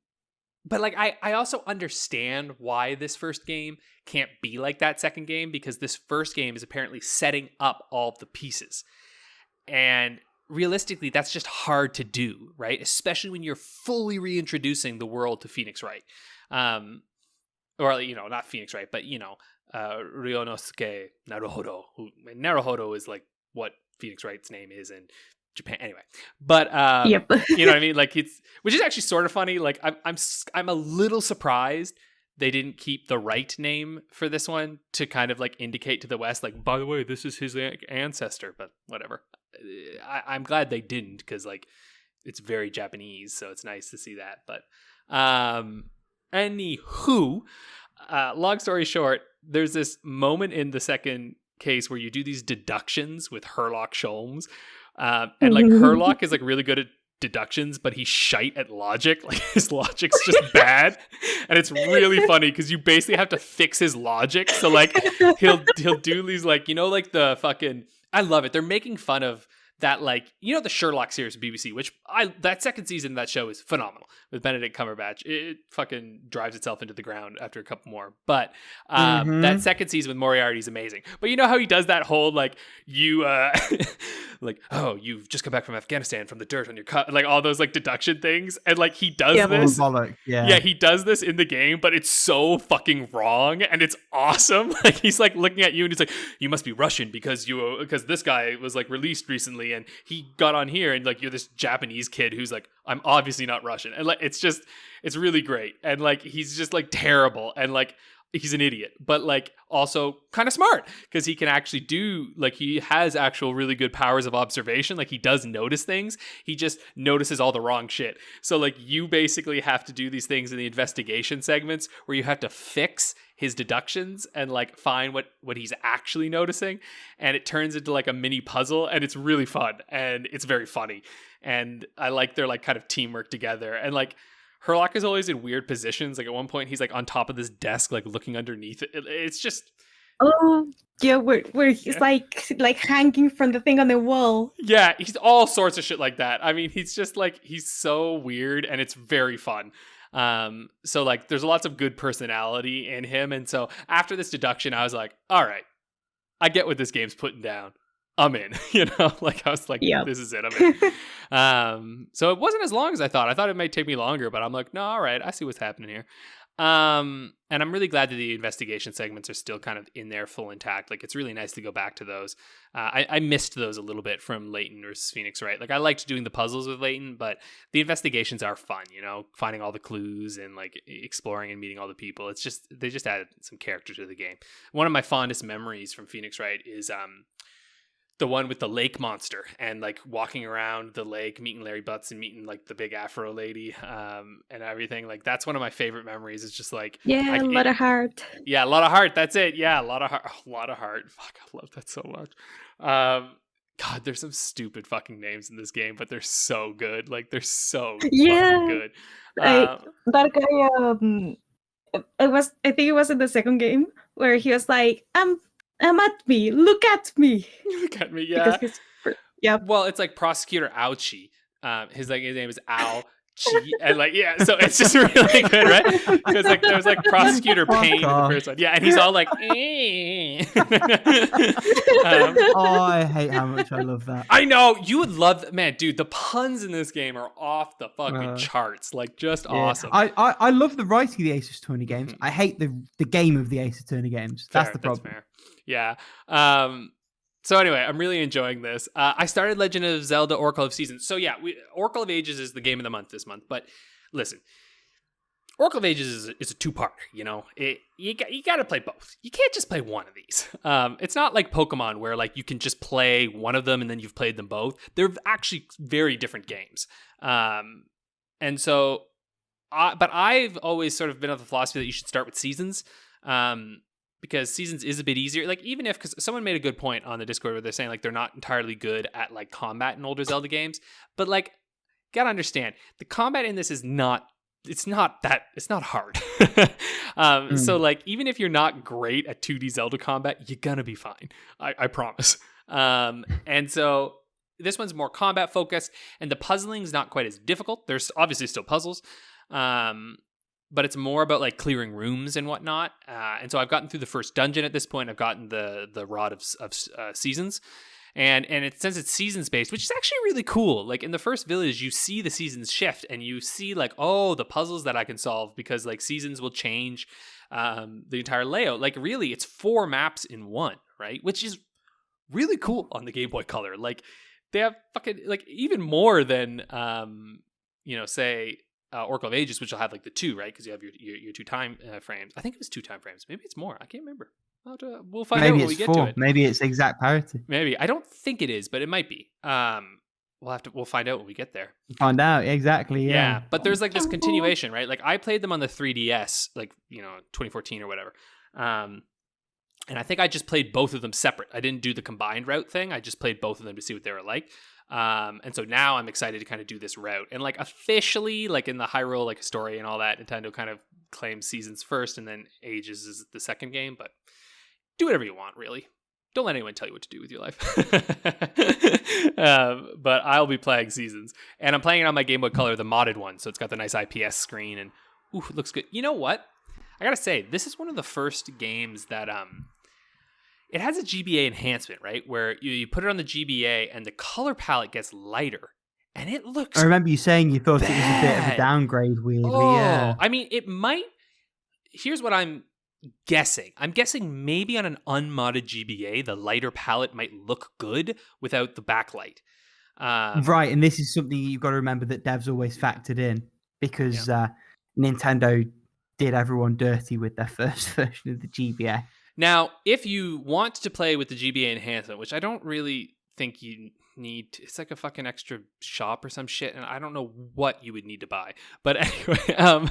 But like, I also understand why this first game can't be like that second game, because this first game is apparently setting up all of the pieces, and realistically, that's just hard to do, right? Especially when you're fully reintroducing the world to Phoenix Wright. Or, you know, not Phoenix Wright, but, you know, Ryonosuke Naruhodo. Naruhodo is like what Phoenix Wright's name is in Japan. Anyway, but, yep. You know what I mean? Like, which is actually sort of funny. Like, I'm a little surprised they didn't keep the right name for this one to kind of like indicate to the West, like, by the way, this is his ancestor, but whatever. I'm glad they didn't, because like, it's very Japanese, so it's nice to see that. But anywho, long story short, there's this moment in the second case where you do these deductions with Herlock Sholmes. And like Herlock is like really good at deductions, but he's shite at logic. Like his logic's just bad, and it's really funny because you basically have to fix his logic. So like he'll do these like, you know, like the fucking, I love it. They're making fun of that, like, you know, the Sherlock series of BBC, which that second season of that show is phenomenal with Benedict Cumberbatch. It fucking drives itself into the ground after a couple more. But that second season with Moriarty is amazing. But you know how he does that whole like, you like, oh, you've just come back from Afghanistan from the dirt on your cut, like all those like deduction things, and like he does this. Yeah, he does this in the game, but it's so fucking wrong, and it's awesome. Like he's like looking at you, and he's like, you must be Russian because this guy was like released recently. And he got on here and like, you're this Japanese kid who's like, I'm obviously not Russian. And like, it's really great. And like, he's just like terrible. And like, he's an idiot, but like also kind of smart because he can actually do, like, he has actual really good powers of observation. Like he does notice things. He just notices all the wrong shit. So like you basically have to do these things in the investigation segments where you have to fix his deductions and like find what he's actually noticing. And it turns into like a mini puzzle, and it's really fun and it's very funny. And I like their like kind of teamwork together. And like Herlock is always in weird positions. Like at one point he's like on top of this desk, like looking underneath it. It's just, oh yeah, where he's like hanging from the thing on the wall. Yeah, he's all sorts of shit like that. I mean, he's just like, he's so weird, and it's very fun. So like there's lots of good personality in him. And so after this deduction, I was like, all right, I get what this game's putting down. I'm in, you know, like I was like, This is it. I'm in. So it wasn't as long as I thought. I thought it might take me longer, but I'm like, no, all right, I see what's happening here. And I'm really glad that the investigation segments are still kind of in there full intact. Like it's really nice to go back to those. I missed those a little bit from Layton versus Phoenix Wright. Like I liked doing the puzzles with Layton, but the investigations are fun, you know, finding all the clues and like exploring and meeting all the people. It's just, they just added some character to the game. One of my fondest memories from Phoenix Wright is, the one with the lake monster and like walking around the lake, meeting Larry Butts and meeting like the big Afro lady, and everything. Like that's one of my favorite memories. It's just like, a lot of heart. Yeah, a lot of heart. That's it. Yeah, a lot of heart. Fuck, I love that so much. God, there's some stupid fucking names in this game, but they're so good. Like they're so fucking good. Like that guy. I think it was in the second game where he was like, at me. Look at me. Look at me. Yeah. Yeah. Well, it's like Prosecutor Ouchie. His name is Al Chi, and like so it's just really good, right? Because like there's like Prosecutor Payne in the first one. Yeah, and he's all like, I hate how much I love that. I know you would love, man, dude. The puns in this game are off the fucking charts. Like just awesome. I love the writing of the Ace Attorney games. I hate the game of the Ace Attorney games. That's the problem. That's fair. Yeah. So anyway, I'm really enjoying this. I started Legend of Zelda Oracle of Seasons. So yeah, Oracle of Ages is the game of the month this month. But listen, Oracle of Ages is a two-parter, you know? You got to play both. You can't just play one of these. It's not like Pokemon where like you can just play one of them and then you've played them both. They're actually very different games. And so, but I've always sort of been of the philosophy that you should start with Seasons. Because Seasons is a bit easier. Like even if, because someone made a good point on the Discord where they're saying like they're not entirely good at like combat in older Zelda games, but like gotta understand the combat in this is not hard. So like even if you're not great at 2D Zelda combat, you're gonna be fine. I promise. And so this one's more combat focused, and the puzzling is not quite as difficult. There's obviously still puzzles. But it's more about like clearing rooms and whatnot. And so I've gotten through the first dungeon at this point. I've gotten the Rod of Seasons. And since it's seasons based, which is actually really cool. Like in the first village, you see the seasons shift and you see like, oh, the puzzles that I can solve because like seasons will change the entire layout. Like really, it's 4 maps in one, right? Which is really cool on the Game Boy Color. Like they have fucking like even more than, say, Oracle of Ages, which will have like the 2, right? Because you have your 2 time frames. I think it was 2 time frames. Maybe it's more. I can't remember. We'll find out when we get to it. Maybe it's exact parity. Maybe. I don't think it is, but it might be. we'll find out when we get there. Find out, exactly. Yeah. But there's like this continuation, right? Like I played them on the 3DS, like 2014 or whatever. And I think I just played both of them separate. I didn't do the combined route thing. I just played both of them to see what they were like. And so now I'm excited to kind of do this route. And like officially, like in the Hyrule like story and all that, Nintendo kind of claims Seasons first and then Ages is the second game. But do whatever you want, really. Don't let anyone tell you what to do with your life. But I'll be playing Seasons. And I'm playing it on my Game Boy Color, the modded one. So it's got the nice IPS screen and it looks good. You know what? I gotta say, this is one of the first games that it has a GBA enhancement, right? Where you put it on the GBA and the color palette gets lighter. And it looks I remember you saying you thought bad. It was a bit of a downgrade, weirdly. Oh, yeah. I mean, it might... Here's what I'm guessing. I'm guessing maybe on an unmodded GBA, the lighter palette might look good without the backlight. Right, and this is something you've got to remember that devs always factored in because Nintendo did everyone dirty with their first version of the GBA. Now, if you want to play with the GBA enhancement, which I don't really think you need to, it's like a fucking extra shop or some shit, and I don't know what you would need to buy. But anyway,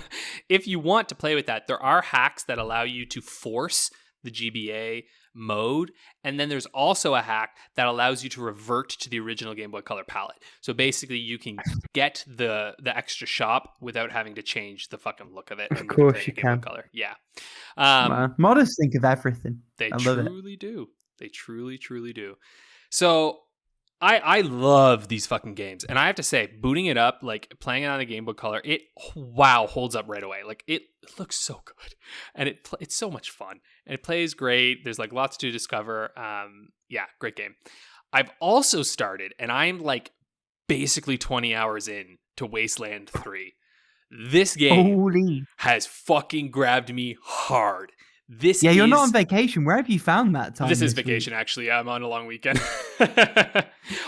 if you want to play with that, there are hacks that allow you to force the GBA mode, and then there's also a hack that allows you to revert to the original Game Boy Color palette. So basically, you can get the extra shop without having to change the fucking look of it. Of course you can. Color. Yeah. Modders think of everything. They I love truly do. They truly, truly do. So I love these fucking games. And I have to say, booting it up, like playing it on the Game Boy Color, it holds up right away. Like it looks so good. And it's so much fun. And it plays great. There's like lots to discover. Great game. I've also started, and I'm like basically 20 hours in to Wasteland 3. This game has fucking grabbed me hard. You're not on vacation. Where have you found that time? This is vacation, actually. I'm on a long weekend.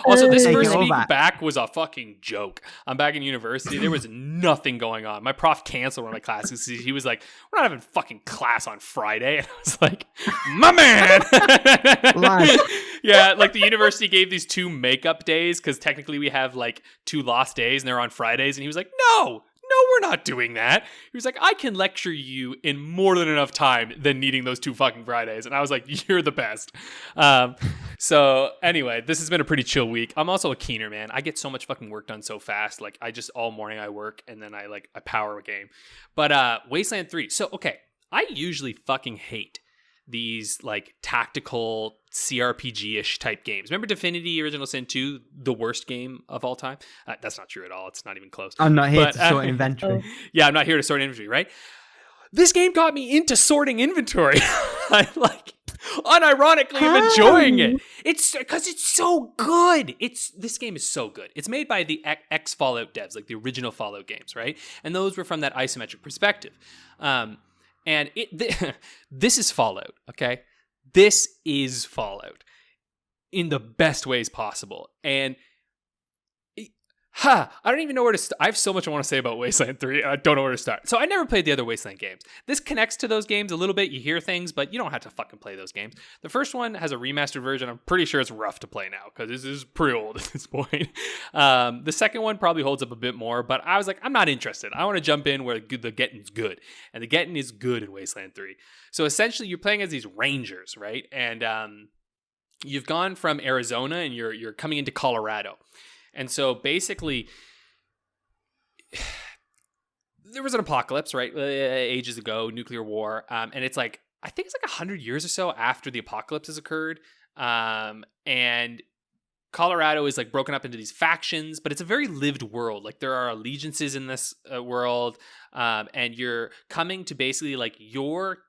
Also, this first week back was a fucking joke. I'm back in university. There was nothing going on. My prof canceled one of my classes. He was like, we're not having fucking class on Friday. And I was like, my man! Yeah, like the university gave these 2 makeup days because technically we have like 2 lost days and they're on Fridays. And he was like, no, we're not doing that. He was like, I can lecture you in more than enough time than needing those 2 fucking Fridays. And I was like, you're the best. So anyway, this has been a pretty chill week. I'm also a keener, man. I get so much fucking work done so fast. Like I just all morning I work and then I power a game. But Wasteland 3. So, okay. I usually fucking hate these like tactical CRPG-ish type games. Remember Divinity Original Sin 2, the worst game of all time? That's not true at all. It's not even close. I'm not here to sort inventory. Yeah, I'm not here to sort inventory, right? This game got me into sorting inventory. I'm like unironically enjoying it. It's because it's so good. This game is so good. It's made by the ex Fallout devs, like the original Fallout games, right? And those were from that isometric perspective. And this is Fallout, okay? This is Fallout in the best ways possible. And I don't even know where to start. I have so much I want to say about Wasteland 3. I don't know where to start. So I never played the other Wasteland games. This connects to those games a little bit. You hear things, but you don't have to fucking play those games. The first one has a remastered version. I'm pretty sure it's rough to play now because this is pretty old at this point. The second one probably holds up a bit more, but I was like, I'm not interested. I want to jump in where the getting's good. And the getting is good in Wasteland 3. So essentially you're playing as these rangers, right? And you've gone from Arizona and you're coming into Colorado. And so basically, there was an apocalypse, right? Ages ago, nuclear war. And it's like, I think it's like 100 years or so after the apocalypse has occurred. And Colorado is like broken up into these factions, but it's a very lived world. Like there are allegiances in this world. And you're coming to basically like your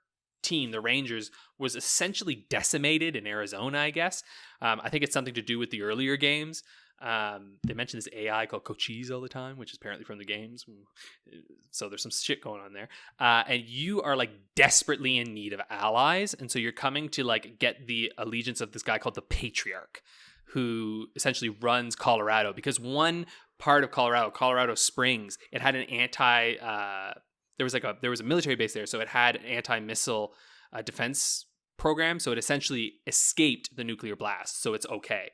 team, the Rangers, was essentially decimated in Arizona, I guess. I think it's something to do with the earlier games. They mention this AI called Cochise all the time, which is apparently from the games. So there's some shit going on there. And you are like desperately in need of allies. And so you're coming to like get the allegiance of this guy called the Patriarch, who essentially runs Colorado, because one part of Colorado Springs, it had an there was a military base there. So it had an anti-missile defense program. So it essentially escaped the nuclear blast. So it's okay.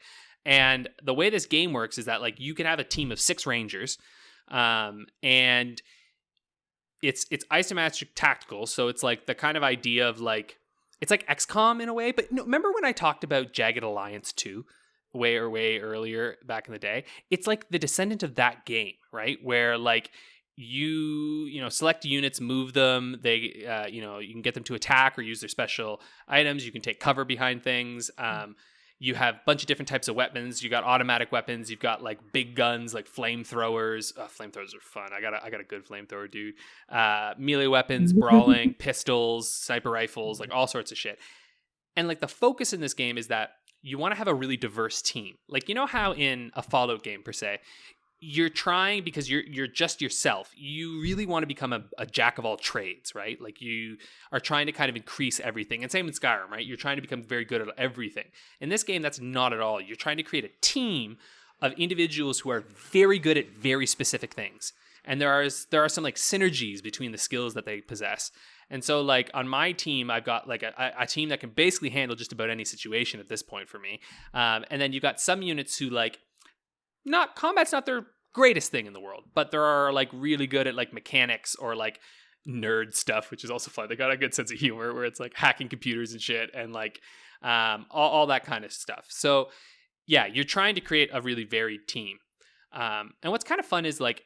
And the way this game works is that like you can have a team of 6 rangers, and it's isometric tactical. So it's like the kind of idea of like, it's like XCOM in a way. But no, remember when I talked about Jagged Alliance 2 way earlier back in the day? It's like the descendant of that game, right? Where like you know, select units, move them. They, you know, you can get them to attack or use their special items. You can take cover behind things. You have a bunch of different types of weapons. You got automatic weapons. You've got like big guns, like flamethrowers. Flamethrowers are fun. I got a good flamethrower, dude. Melee weapons, brawling, pistols, sniper rifles, like all sorts of shit. And like the focus in this game is that you want to have a really diverse team. Like, you know how in a Fallout game per se, you're trying, because you're just yourself, you really want to become a jack of all trades, right? Like you are trying to kind of increase everything. And same with Skyrim, right? You're trying to become very good at everything. In this game, that's not at all. You're trying to create a team of individuals who are very good at very specific things. And there are some like synergies between the skills that they possess. And so like on my team, I've got like a team that can basically handle just about any situation at this point for me. And then you've got some units who like, combat's not their greatest thing in the world, but there are like really good at like mechanics or like nerd stuff, which is also fun. They got a good sense of humor where it's like hacking computers and shit and like all that kind of stuff. So yeah, you're trying to create a really varied team. And what's kind of fun is like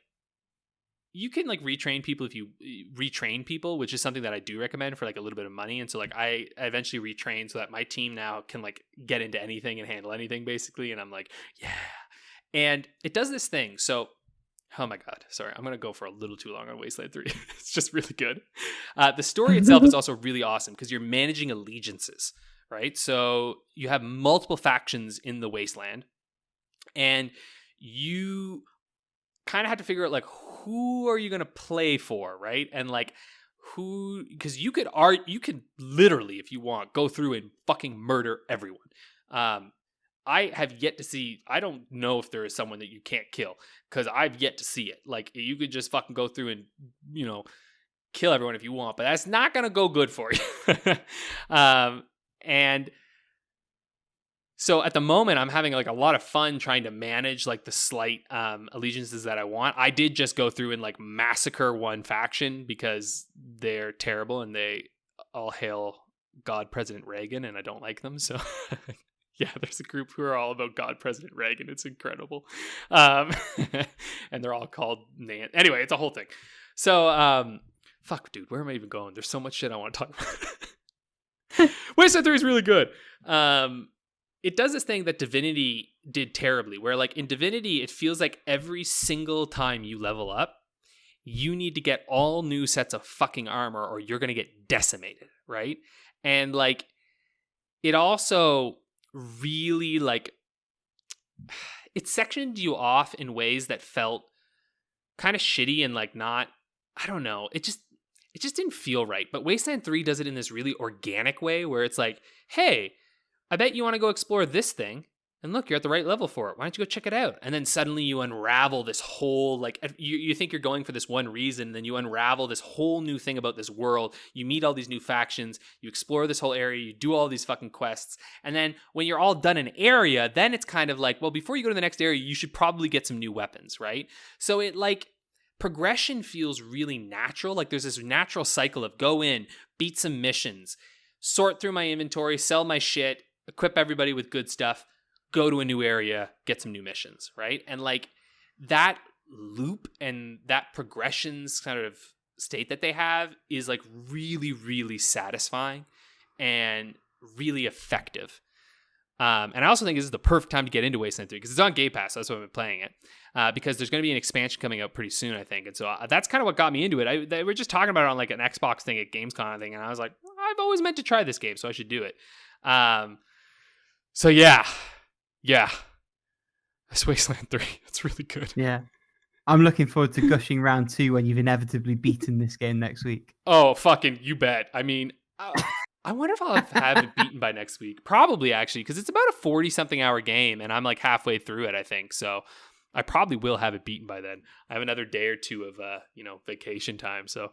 you can like retrain people if you retrain people, which is something that I do recommend for like a little bit of money. And so like I eventually retrained so that my team now can like get into anything and handle anything basically. And I'm like, yeah. And it does this thing. So, oh my God, sorry, I'm going to go for a little too long on Wasteland 3. It's just really good. The story itself is also really awesome because you're managing allegiances, right? So you have multiple factions in the Wasteland, and you kind of have to figure out like, who are you going to play for, right? And like who, because you could literally, if you want, go through and fucking murder everyone. I have yet to see, I don't know if there is someone that you can't kill, because I've yet to see it. Like, you could just fucking go through and, you know, kill everyone if you want, but that's not going to go good for you. And so at the moment, I'm having like a lot of fun trying to manage like the slight allegiances that I want. I did just go through and like massacre one faction because they're terrible and they all hail God President Reagan, and I don't like them. So yeah, there's a group who are all about God President Reagan. It's incredible. And they're all called Nan. Anyway, it's a whole thing. So, fuck, dude, where am I even going? There's so much shit I want to talk about. Wasteland 3 is really good. It does this thing that Divinity did terribly, where like in Divinity, it feels like every single time you level up, you need to get all new sets of fucking armor or you're going to get decimated, right? And like, it also really like, it sectioned you off in ways that felt kind of shitty and like not, I don't know, it just didn't feel right. But Wasteland 3 does it in this really organic way where it's like, hey, I bet you want to go explore this thing, and look, you're at the right level for it. Why don't you go check it out? And then suddenly you unravel this whole, like, you think you're going for this one reason, then you unravel this whole new thing about this world. You meet all these new factions, you explore this whole area, you do all these fucking quests, and then when you're all done an area, then it's kind of like, well, before you go to the next area, you should probably get some new weapons, right? So it, like, progression feels really natural. Like, there's this natural cycle of go in, beat some missions, sort through my inventory, sell my shit, equip everybody with good stuff, go to a new area, get some new missions, right? And like that loop and that progressions kind of state that they have is like really, really satisfying and really effective. And I also think this is the perfect time to get into Wasteland 3 because it's on Game Pass. So that's why I've been playing it. Because there's going to be an expansion coming out pretty soon, I think. And so that's kind of what got me into it. They were just talking about it on like an Xbox thing at Gamescom thing. And I was like, well, I've always meant to try this game, so I should do it. So yeah. It's Wasteland 3. It's really good. Yeah. I'm looking forward to gushing round 2 when you've inevitably beaten this game next week. Oh, fucking you bet. I mean, I wonder if I'll have it beaten by next week. Probably, actually, because it's about a 40-something hour game, and I'm like halfway through it, I think. So I probably will have it beaten by then. I have another day or two of, vacation time, so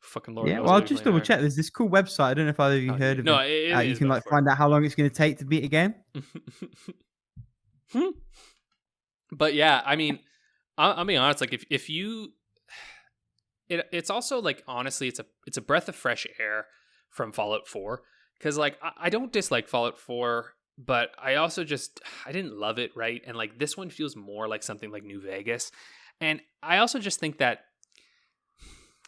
fucking Lord knows. Yeah, well, I'll just double check. There's this cool website. I don't know if either of you heard of it. No, you can like find out how long it's going to take to beat a game. But yeah, I mean, I'll be honest. Like, if you, it's also like, honestly, it's a breath of fresh air from Fallout 4, because like I don't dislike Fallout 4, but I also I didn't love it, right? And like this one feels more like something like New Vegas, and I also just think that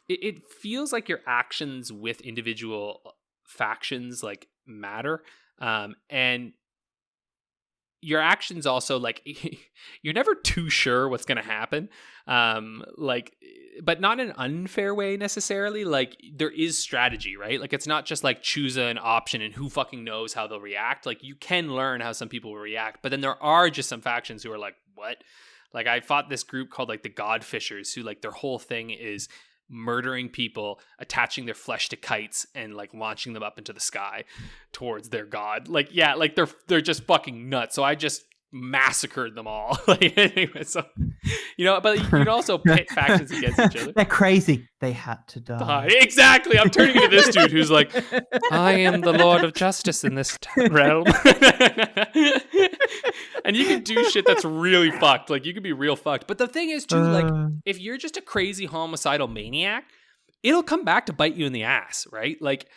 it feels like your actions with individual factions like matter, and your actions also, like, you're never too sure what's going to happen, like, but not in an unfair way necessarily. Like, there is strategy, right? Like, it's not just like choose an option and who fucking knows how they'll react. Like, you can learn how some people will react, but then there are just some factions who are like, what? Like, I fought this group called like the Godfishers, who like their whole thing is murdering people, attaching their flesh to kites, and like launching them up into the sky towards their god. Like, yeah, like they're just fucking nuts. So I just massacred them all. Like, anyway, so but you can also pit factions against each other. They're crazy. They had to die. Exactly. I'm turning into this dude who's like, I am the Lord of Justice in this realm. And you can do shit that's really fucked. Like, you can be real fucked. But the thing is, too, like, if you're just a crazy homicidal maniac, it'll come back to bite you in the ass, right? Like,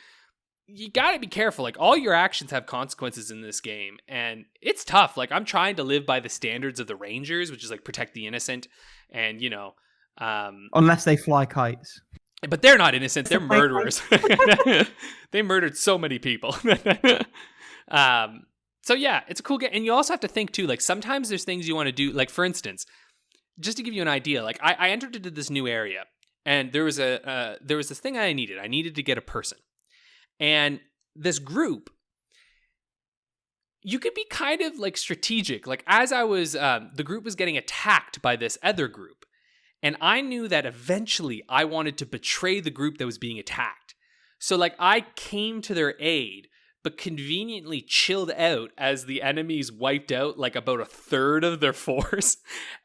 you gotta be careful. Like, all your actions have consequences in this game, and it's tough. Like, I'm trying to live by the standards of the Rangers, which is like protect the innocent, and unless they fly kites. But they're not innocent. They're murderers. They murdered so many people. So yeah, it's a cool game. And you also have to think too, like, sometimes there's things you want to do. Like, for instance, just to give you an idea, like I entered into this new area, and there was this thing I needed. I needed to get a person. And this group, you could be kind of like strategic. Like, as I was, the group was getting attacked by this other group. And I knew that eventually I wanted to betray the group that was being attacked. So like, I came to their aid, but conveniently chilled out as the enemies wiped out like about a third of their force,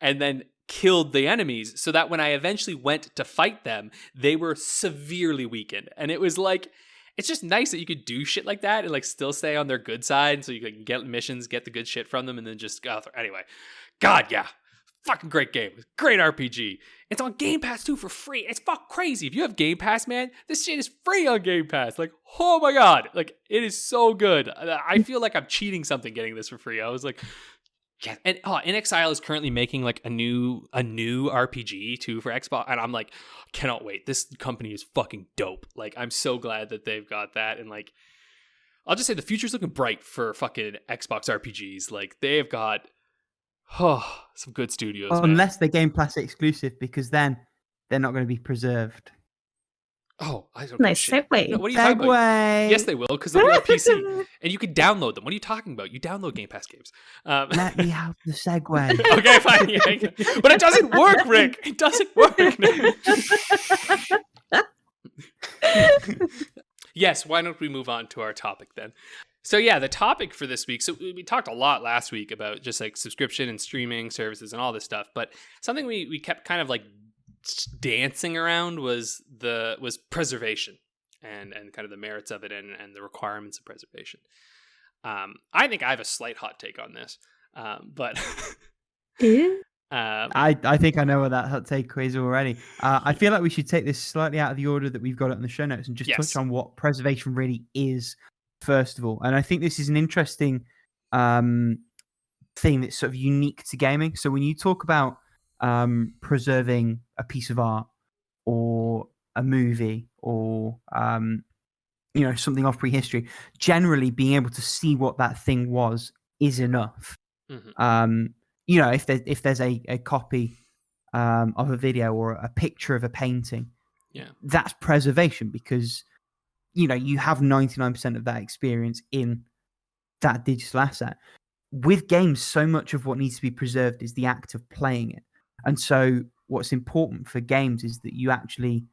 and then killed the enemies, so that when I eventually went to fight them, they were severely weakened. And it was like, it's just nice that you could do shit like that and like still stay on their good side, so you can get missions, get the good shit from them, and then just go through. Anyway, God, yeah. Fucking great game. Great RPG. It's on Game Pass too for free. It's fuck crazy. If you have Game Pass, man, this shit is free on Game Pass. Like, oh my God. Like, it is so good. I feel like I'm cheating something getting this for free. I was like, yeah. And InXile is currently making like a new RPG too for Xbox. And I'm like, cannot wait. This company is fucking dope. Like, I'm so glad that they've got that. And like, I'll just say the future's looking bright for fucking Xbox RPGs. Like, they've got some good studios. Unless they're Game Pass exclusive, because then they're not going to be preserved. Oh, I don't. Nice segue. No, what are you talking about? Yes, they will, because they'll be on PC, and you can download them. What are you talking about? You download Game Pass games. Let me have the segue. Okay, fine. Yeah, but it doesn't work, Rick. It doesn't work. Yes. Why don't we move on to our topic then? So yeah, the topic for this week, so we talked a lot last week about just like subscription and streaming services and all this stuff, but something we kept kind of like dancing around was preservation and kind of the merits of it and the requirements of preservation. I think I have a slight hot take on this, but I think I know what that hot take is already. I feel like we should take this slightly out of the order that we've got it in the show notes and just touch on what preservation really is. First of all, and I think this is an interesting thing that's sort of unique to gaming. So when you talk about preserving a piece of art or a movie or something of prehistory, generally being able to see what that thing was is enough. Mm-hmm. If there's a copy of a video or a picture of a painting, that's preservation, because you have 99% of that experience in that digital asset. With games, so much of what needs to be preserved is the act of playing it. And so what's important for games is that you actually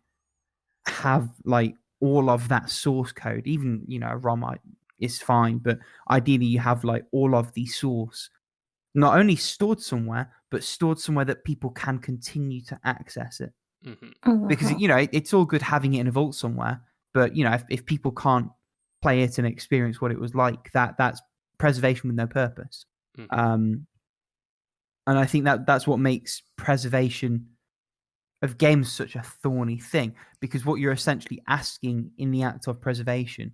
have like all of that source code. Even, a ROM is fine, but ideally you have like all of the source not only stored somewhere, but stored somewhere that people can continue to access it. Mm-hmm. Because, it's all good having it in a vault somewhere. But, if people can't play it and experience what it was like, that's preservation with no purpose. Mm-hmm. And I think that's what makes preservation of games such a thorny thing, because what you're essentially asking in the act of preservation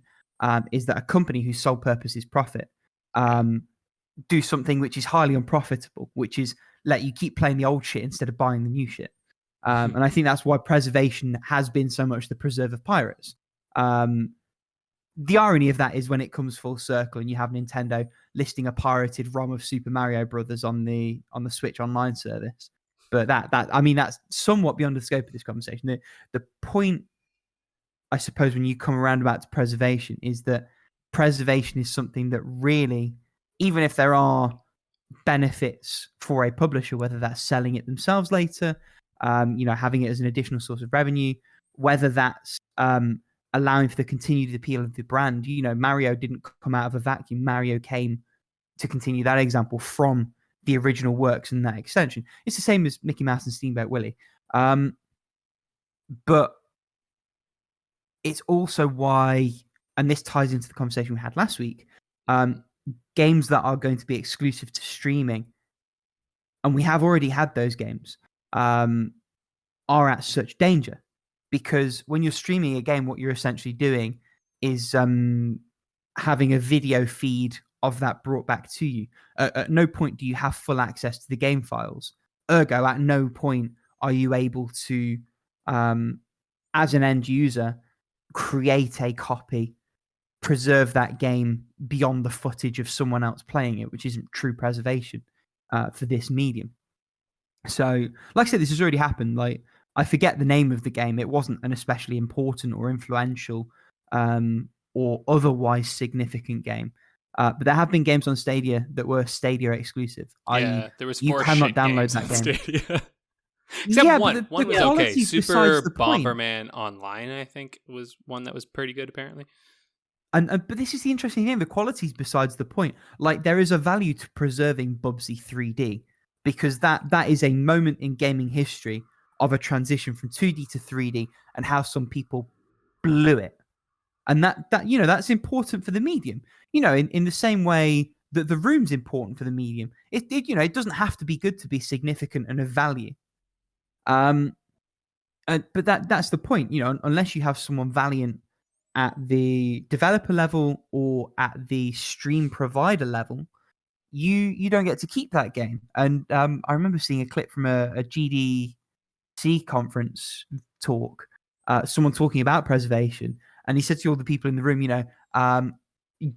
is that a company whose sole purpose is profit do something which is highly unprofitable, which is let you keep playing the old shit instead of buying the new shit. And I think that's why preservation has been so much the preserve of pirates. The irony of that is when it comes full circle and you have Nintendo listing a pirated ROM of Super Mario Brothers on the Switch Online service. But that's somewhat beyond the scope of this conversation. The point, I suppose, when you come around about to preservation is that preservation is something that really, even if there are benefits for a publisher, whether that's selling it themselves later, having it as an additional source of revenue, whether that's allowing for the continued appeal of the brand. Mario didn't come out of a vacuum. Mario came, to continue that example, from the original works and that extension. It's the same as Mickey Mouse and Steamboat Willie. But it's also why, and this ties into the conversation we had last week, games that are going to be exclusive to streaming, and we have already had those games, are at such danger. Because when you're streaming a game, what you're essentially doing is having a video feed of that brought back to you. At no point do you have full access to the game files. Ergo, at no point are you able to, as an end user, create a copy, preserve that game beyond the footage of someone else playing it, which isn't true preservation for this medium. So, like I said, this has already happened. Like, I forget the name of the game. It wasn't an especially important or influential or otherwise significant game. But there have been games on Stadia that were Stadia exclusive. Yeah, there was 4 you cannot download that game. Stadia. Except one. One was okay. Super Bomberman Online, I think, was one that was pretty good, apparently. But this is the interesting thing. The quality's besides the point. Like, there is a value to preserving Bubsy 3D, because that is a moment in gaming history of a transition from 2D to 3D and how some people blew it. And that's important for the medium. In the same way that the room's important for the medium. It doesn't have to be good to be significant and of value. But that's the point. Unless you have someone valiant at the developer level or at the stream provider level, you don't get to keep that game. And I remember seeing a clip from a GDC conference talk, someone talking about preservation, and he said to all the people in the room,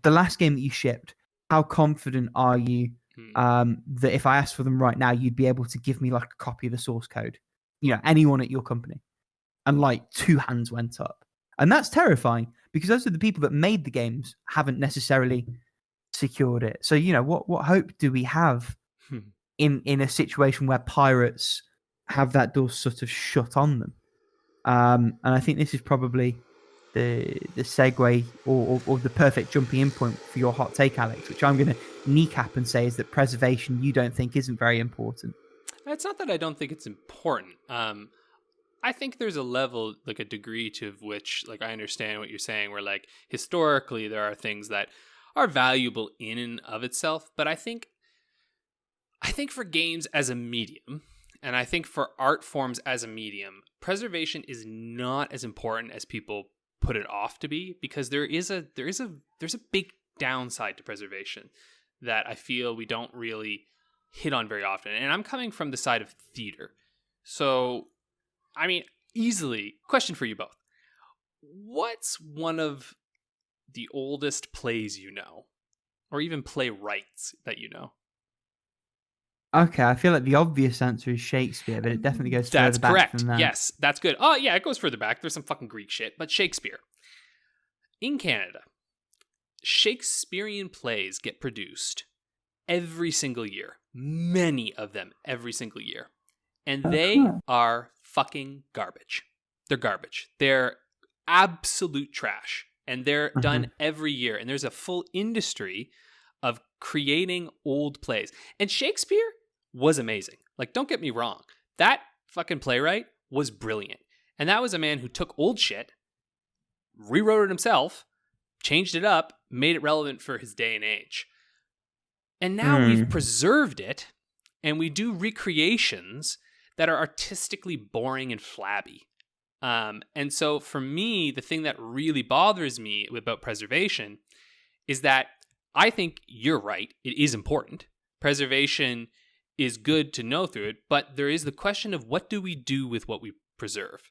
the last game that you shipped, how confident are you that if I asked for them right now, you'd be able to give me like a copy of the source code? Anyone at your company. And like 2 hands went up. And that's terrifying, because those are the people that made the games haven't necessarily secured it. So, what hope do we have in a situation where pirates have that door sort of shut on them? And I think this is probably the segue or the perfect jumping in point for your hot take, Alex, which I'm going to kneecap and say is that preservation you don't think isn't very important. It's not that I don't think it's important. I think there's a level, like a degree to which, like, I understand what you're saying, where like historically there are things that are valuable in and of itself, but I think for games as a medium, and I think for art forms as a medium, preservation is not as important as people put it off to be, because there's a big downside to preservation that I feel we don't really hit on very often. And I'm coming from the side of theater. So, I mean, easily, question for you both. What's one of the oldest plays you know? Or even playwrights that you know? Okay, I feel like the obvious answer is Shakespeare, but it definitely goes further back correct. than that. Yes, that's good. Oh, yeah, it goes further back. There's some fucking Greek shit. But Shakespeare. In Canada, Shakespearean plays get produced every single year. Many of them every single year. And they are fucking garbage. They're garbage. They're absolute trash. And they're done every year. And there's a full industry of creating old plays. And Shakespeare was amazing. Like, don't get me wrong. That fucking playwright was brilliant. And that was a man who took old shit, rewrote it himself, changed it up, made it relevant for his day and age. And now we've preserved it and we do recreations that are artistically boring and flabby. And so for me, the thing that really bothers me about preservation is that I think you're right. It is important. Preservation is good to know through it, but there is the question of what do we do with what we preserve?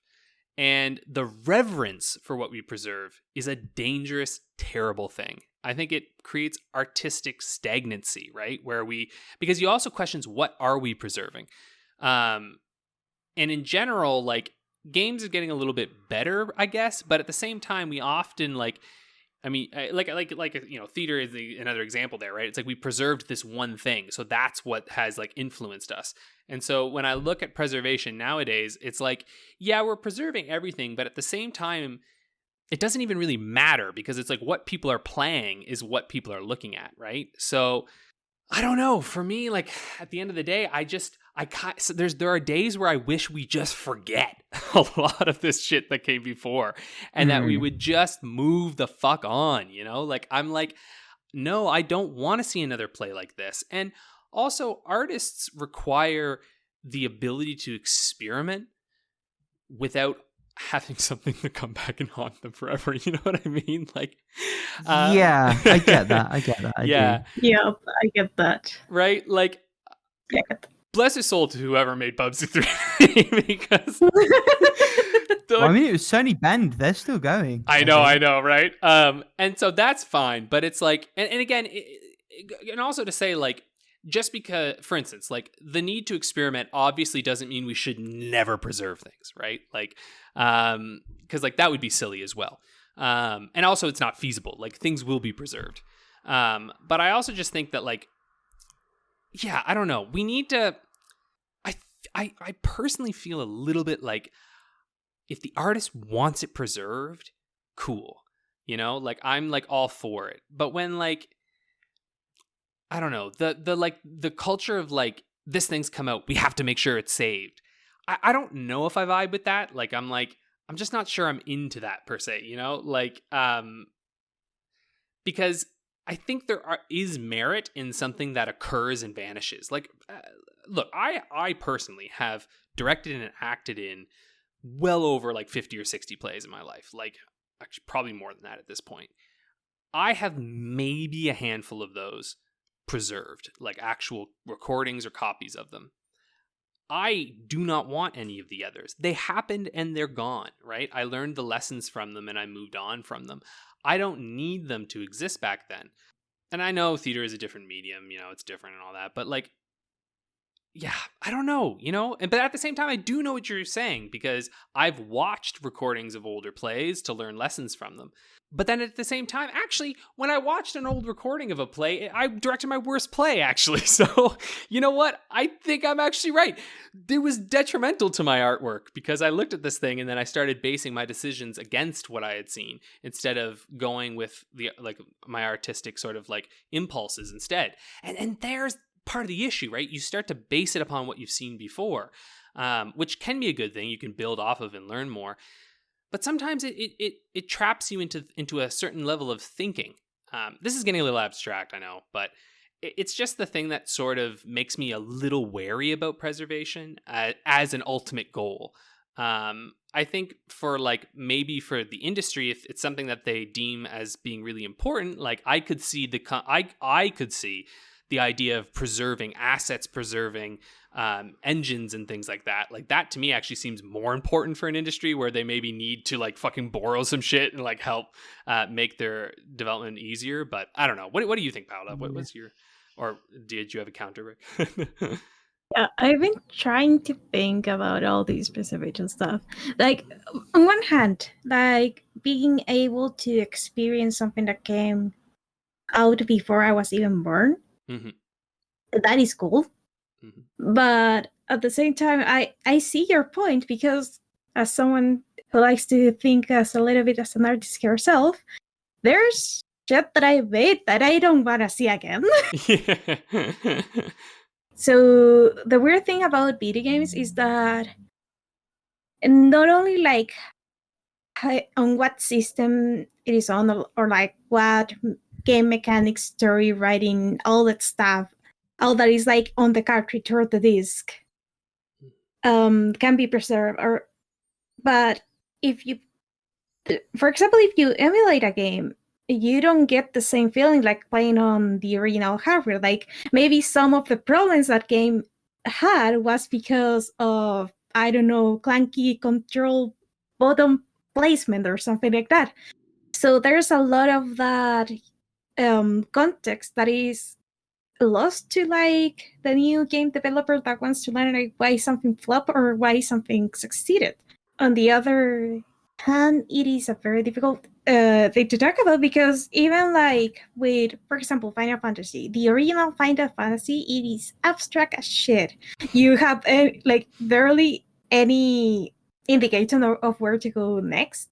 And the reverence for what we preserve is a dangerous, terrible thing. I think it creates artistic stagnancy, right? Because you also questions, what are we preserving? And in general, like, games are getting a little bit better, I guess, but at the same time, we often theater is another example there, right? It's like we preserved this one thing, so that's what has like influenced us. And so when I look at preservation nowadays, it's like, yeah, we're preserving everything, but at the same time, it doesn't even really matter because it's like what people are playing is what people are looking at, right? So I don't know. For me, like at the end of the day, there are days where I wish we just forget a lot of this shit that came before, and that we would just move the fuck on, you know? Like I'm like, no, I don't want to see another play like this. And also, artists require the ability to experiment without having something to come back and haunt them forever. You know what I mean? Like, yeah, I get that. I yeah, I get that. Right? Like, yeah. Bless his soul to whoever made Bubsy 3 because well, I mean, it was Sony Bend. They're still going. I know, right? And so that's fine, but it's like, and again, and also to say, like, just because, for instance, like the need to experiment obviously doesn't mean we should never preserve things, right? Like, because like that would be silly as well. And also it's not feasible. Like things will be preserved. But I also just think that like, yeah, I don't know. We need to. I personally feel a little bit like if the artist wants it preserved, cool. You know, like I'm like all for it. But when like, I don't know, the culture of like this thing's come out, we have to make sure it's saved. I don't know if I vibe with that. Like I'm just not sure I'm into that per se. You know, like because I think there is merit in something that occurs and vanishes. Like, look, I personally have directed and acted in well over like 50 or 60 plays in my life. Like, actually, probably more than that at this point. I have maybe a handful of those preserved, like actual recordings or copies of them. I do not want any of the others. They happened and they're gone, right? I learned the lessons from them and I moved on from them. I don't need them to exist back then. And I know theater is a different medium, you know, it's different and all that, but like, yeah, I don't know, you know? But at the same time, I do know what you're saying because I've watched recordings of older plays to learn lessons from them. But then at the same time, actually, when I watched an old recording of a play, I directed my worst play, actually. So, you know what? I think I'm actually right. It was detrimental to my artwork because I looked at this thing and then I started basing my decisions against what I had seen instead of going with the like my artistic sort of like impulses instead. And there's part of the issue, right? You start to base it upon what you've seen before, which can be a good thing. You can build off of and learn more. But sometimes it traps you into a certain level of thinking. This is getting a little abstract, I know, but it's just the thing that sort of makes me a little wary about preservation as an ultimate goal. I think for like maybe for the industry, if it's something that they deem as being really important, like I could see I could see the idea of preserving assets, preserving engines and things like that. Like that to me actually seems more important for an industry where they maybe need to like fucking borrow some shit and like help make their development easier. But I don't know. What do you think, Paula? What's your, or did you have a counter, Rick? Yeah, I've been trying to think about all these preservation stuff. Like on one hand, like being able to experience something that came out before I was even born. Mm-hmm. That is cool. Mm-hmm. But at the same time, I see your point because as someone who likes to think as a little bit as an artist herself, there's shit that I made that I don't want to see again. So the weird thing about video games is that not only like on what system it is on or like what game mechanics, story writing, all that stuff all that is like on the cartridge or the disc can be preserved. But if you, for example, if you emulate a game, you don't get the same feeling like playing on the original hardware. Like maybe some of the problems that game had was because of, I don't know, clunky control button placement or something like that. So there's a lot of that context that is lost to like the new game developer that wants to learn like why something flopped or why something succeeded. On the other hand, it is a very difficult thing to talk about because even like with, for example, Final Fantasy, the original Final Fantasy, it is abstract as shit. You have like barely any indication of where to go next.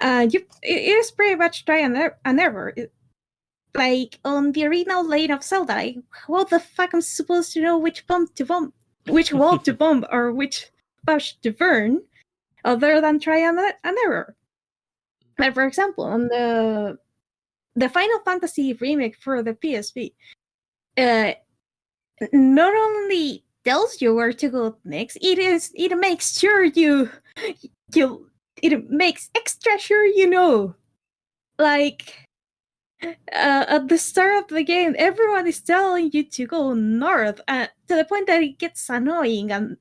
It is pretty much try and error. Like on the original Legend of Zelda, like, how the fuck am I supposed to know which bomb to bomb, which wall to bomb, or which bush to burn, other than try and error? Like for example, on the Final Fantasy remake for the PSP, not only tells you where to go next, it makes sure it makes extra sure you know. Like at the start of the game, everyone is telling you to go north to the point that it gets annoying. And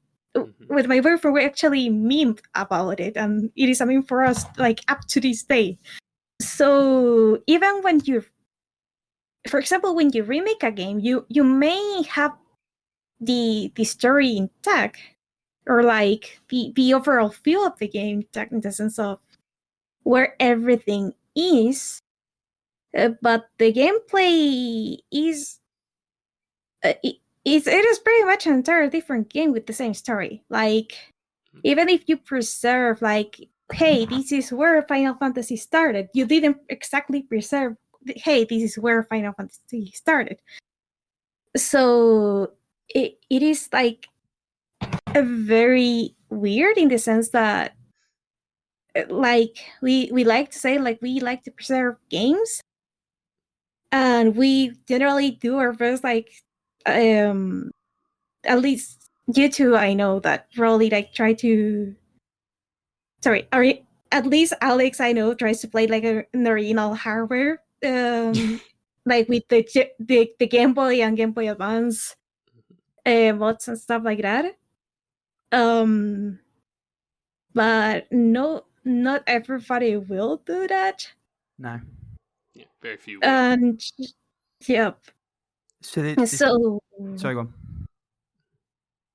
with my boyfriend, we actually memed about it, and it is a meme for us like up to this day. So even when you, for example, when you remake a game, you may have the story intact, or like the overall feel of the game intact in the sense of where everything is. But the gameplay is it is pretty much an entirely different game with the same story. Like even if you preserve like, hey, this is where Final Fantasy started, you didn't exactly preserve, hey, this is where Final Fantasy started. So it is like a very weird in the sense that like we like to say like we like to preserve games. And we generally do our best, like, at least you two, I know that probably like try to. Sorry, at least Alex, I know, tries to play like an original hardware, like with the Game Boy and Game Boy Advance mods and stuff like that. But no, not everybody will do that. No. Yeah, very few. And yep. Sorry, go on.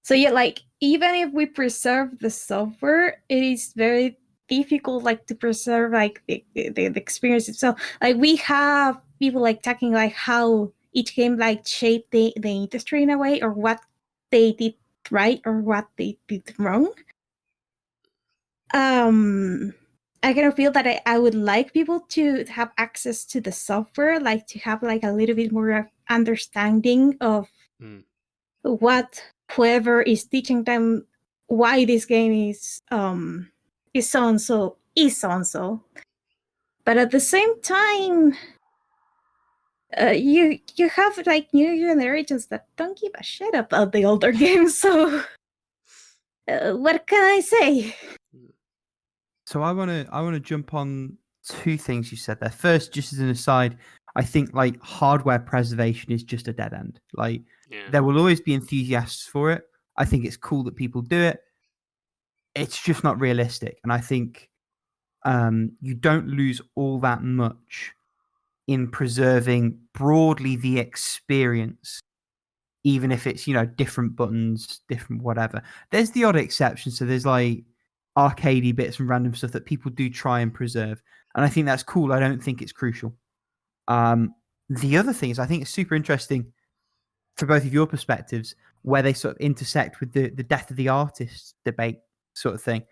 So yeah, like even if we preserve the software, it is very difficult like to preserve like the experience itself. Like we have people like talking like how each game like shaped the industry in a way, or what they did right or what they did wrong. I kind of feel that I would like people to have access to the software, like to have like a little bit more understanding of what whoever is teaching them, why this game is so and so. But at the same time, you have like new generations that don't give a shit about the older games. So what can I say? So I want to jump on two things you said there. First, just as an aside, I think like hardware preservation is just a dead end. Like there will always be enthusiasts for it. I think it's cool that people do it. It's just not realistic, and I think you don't lose all that much in preserving broadly the experience, even if it's different buttons, different whatever. There's the odd exception, so there's like arcadey bits and random stuff that people do try and preserve, and I think that's cool. I don't think it's crucial. The other thing is I think it's super interesting for both of your perspectives where they sort of intersect with the death of the artist debate sort of thing,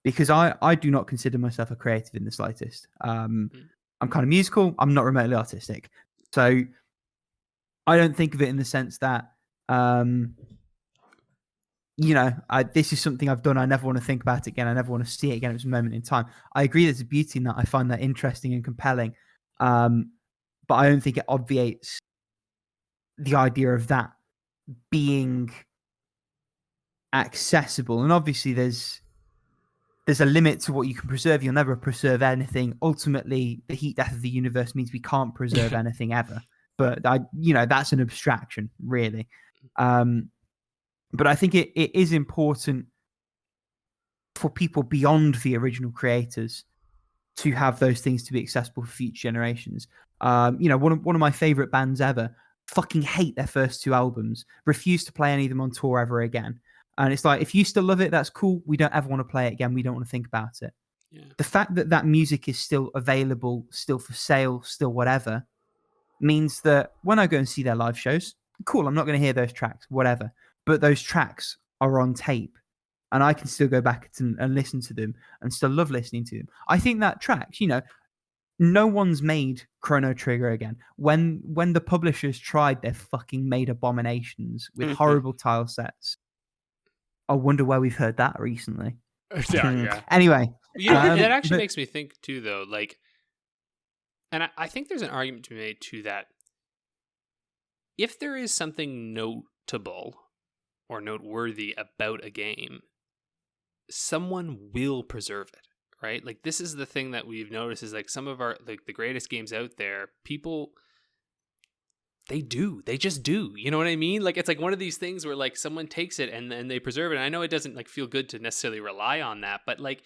because I do not consider myself a creative in the slightest. I'm kind of musical. I'm not remotely artistic, so I don't think of it in the sense that this is something I've done. I never want to think about it again. I never want to see it again. It was a moment in time. I agree there's a beauty in that. I find that interesting and compelling. But I don't think it obviates the idea of that being accessible. And obviously there's a limit to what you can preserve. You'll never preserve anything. Ultimately, the heat death of the universe means we can't preserve anything ever. But that's an abstraction, really. But I think it is important for people beyond the original creators to have those things to be accessible for future generations. One of my favorite bands ever fucking hate their first 2 albums, refuse to play any of them on tour ever again. And it's like, if you still love it, that's cool. We don't ever want to play it again. We don't want to think about it. Yeah. The fact that music is still available, still for sale, still whatever, means that when I go and see their live shows, cool, I'm not going to hear those tracks, whatever. But those tracks are on tape, and I can still go back and listen to them and still love listening to them. I think that tracks, no one's made Chrono Trigger again. When the publishers tried, they fucking made abominations with horrible tile sets. I wonder where we've heard that recently. Yeah. Anyway. That actually makes me think too, though, like, and I think there's an argument to be made too that if there is something notable or noteworthy about a game, someone will preserve it, right? Like, this is the thing that we've noticed is like some of our the greatest games out there, people, they just do. You know what I mean? Like, it's like one of these things where like someone takes it and then they preserve it. And I know it doesn't like feel good to necessarily rely on that, but like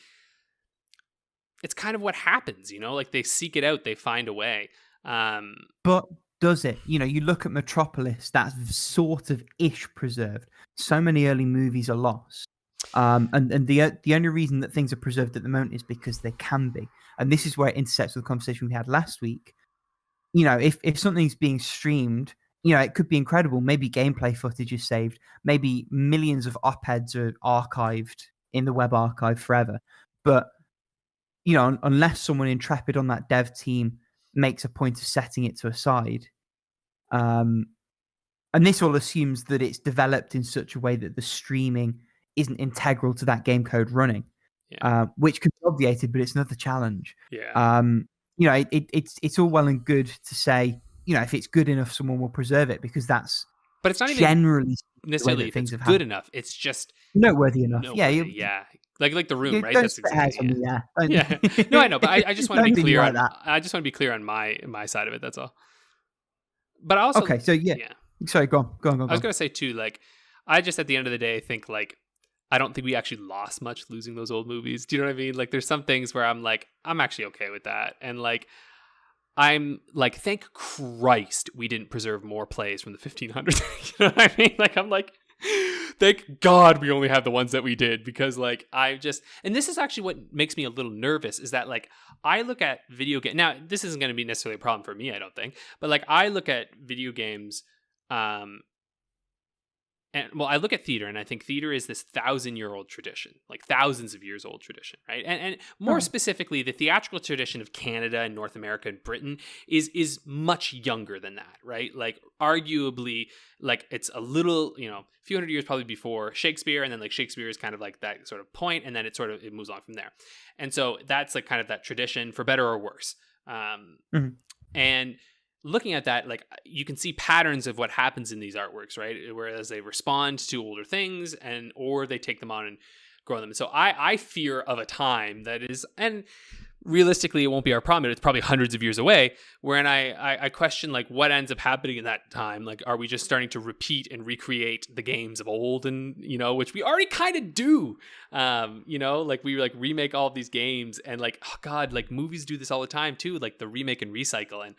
it's kind of what happens, like they seek it out, they find a way. But does it? You look at Metropolis, that's sort of ish preserved. So many early movies are lost. And the only reason that things are preserved at the moment is because they can be. And this is where it intersects with the conversation we had last week. If something's being streamed, it could be incredible. Maybe gameplay footage is saved. Maybe millions of op-eds are archived in the web archive forever. But, unless someone intrepid on that dev team makes a point of setting it to a side, and this all assumes that it's developed in such a way that the streaming isn't integral to that game code running, which could be obviated, but it's another challenge. Yeah. It's all well and good to say, if it's good enough, someone will preserve it, because that's. But it's not even generally necessarily if it's good enough. It's just noteworthy enough. Noteworthy, yeah. Like The Room, right? That's exactly yeah. No, I know, but I just want to be clear on that. I just want to be clear on my side of it. That's all. But I also okay. So yeah. Sorry, go on. I was gonna say too, like, I just at the end of the day think like, I don't think we actually lost much losing those old movies. Do you know what I mean? Like, there's some things where I'm like, I'm actually okay with that. And like, I'm like, thank Christ we didn't preserve more plays from the 1500s. You know what I mean? Like, I'm like, thank God we only have the ones that we did, because like, and this is actually what makes me a little nervous is that like, I look at video game. Now, this isn't going to be necessarily a problem for me, I don't think, but like, I look at video games, I look at theater, and I think theater is this 1,000-year-old tradition, like thousands of years old tradition, right? And more specifically, the theatrical tradition of Canada and North America and Britain is much younger than that, right? Like, arguably, like, it's a little, a few hundred years probably before Shakespeare, and then like Shakespeare is kind of like that sort of point, and then it moves on from there. And so that's like kind of that tradition, for better or worse. And looking at that, like, you can see patterns of what happens in these artworks, right? Whereas they respond to older things or they take them on and grow them. And so I fear of a time that is, and realistically, it won't be our problem. It's probably hundreds of years away, wherein I question like what ends up happening in that time. Like, are we just starting to repeat and recreate the games of old, and, which we already kind of do, like we like remake all of these games, and like, oh God, like movies do this all the time too, like the remake and recycle. And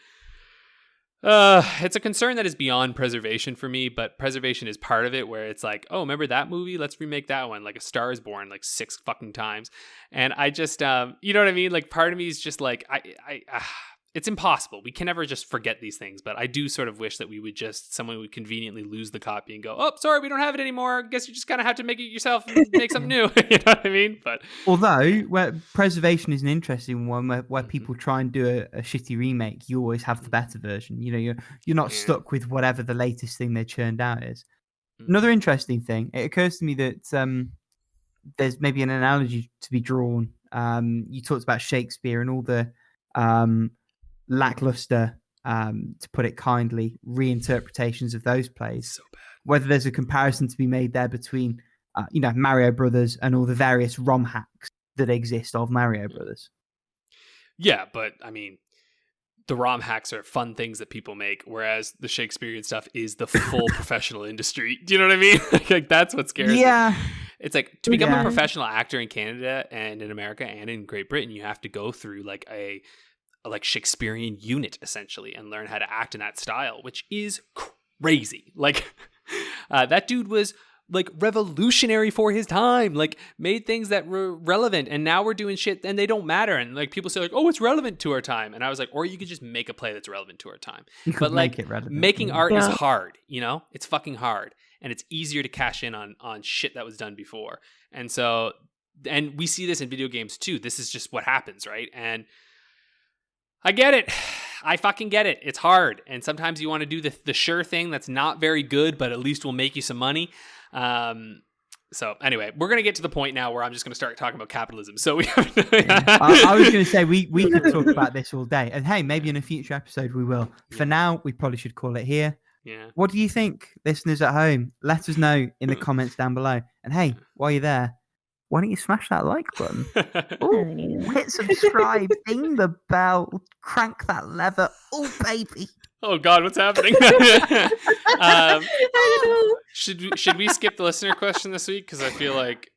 it's a concern that is beyond preservation for me, but preservation is part of it, where it's like, oh, remember that movie? Let's remake that one. Like A Star is Born, like 6 fucking times. And I just, you know what I mean? Like, part of me is just like, it's impossible. We can never just forget these things, but I do sort of wish that someone would conveniently lose the copy and go, oh, sorry, we don't have it anymore. Guess you just kind of have to make it yourself and make something new. You know what I mean? But although where preservation is an interesting one, where people try and do a shitty remake, you always have the better version. You're not stuck with whatever the latest thing they churned out is. Another interesting thing, it occurs to me that there's maybe an analogy to be drawn. You talked about Shakespeare and all the lackluster to put it kindly, reinterpretations of those plays. So bad. Whether there's a comparison to be made there between, Mario Brothers and all the various ROM hacks that exist of Mario Brothers. Yeah, but I mean, the ROM hacks are fun things that people make, whereas the Shakespearean stuff is the full professional industry. Do you know what I mean? Like that's what scares me. Yeah. It's like to become a professional actor in Canada and in America and in Great Britain, you have to go through like a Shakespearean unit essentially and learn how to act in that style, which is crazy. Like that dude was like revolutionary for his time, like made things that were relevant, and now we're doing shit and they don't matter, and like people say like, oh, it's relevant to our time, and I was like, or you could just make a play that's relevant to our time. But like making art is hard, it's fucking hard, and it's easier to cash in on shit that was done before. And so, and we see this in video games too. This is just what happens, right? And I get it. I fucking get it. It's hard. And sometimes you want to do the sure thing that's not very good, but at least will make you some money. So anyway, we're going to get to the point now where I'm just going to start talking about capitalism. So we have I was going to say, we could talk about this all day. And hey, maybe in a future episode we will. For now, we probably should call it here. Yeah. What do you think, listeners at home? Let us know in the comments down below. And hey, while you're there, why don't you smash that like button? Ooh, hit subscribe, ding the bell, crank that lever. Oh, baby. Oh, God, what's happening? Should we skip the listener question this week? Because I feel like...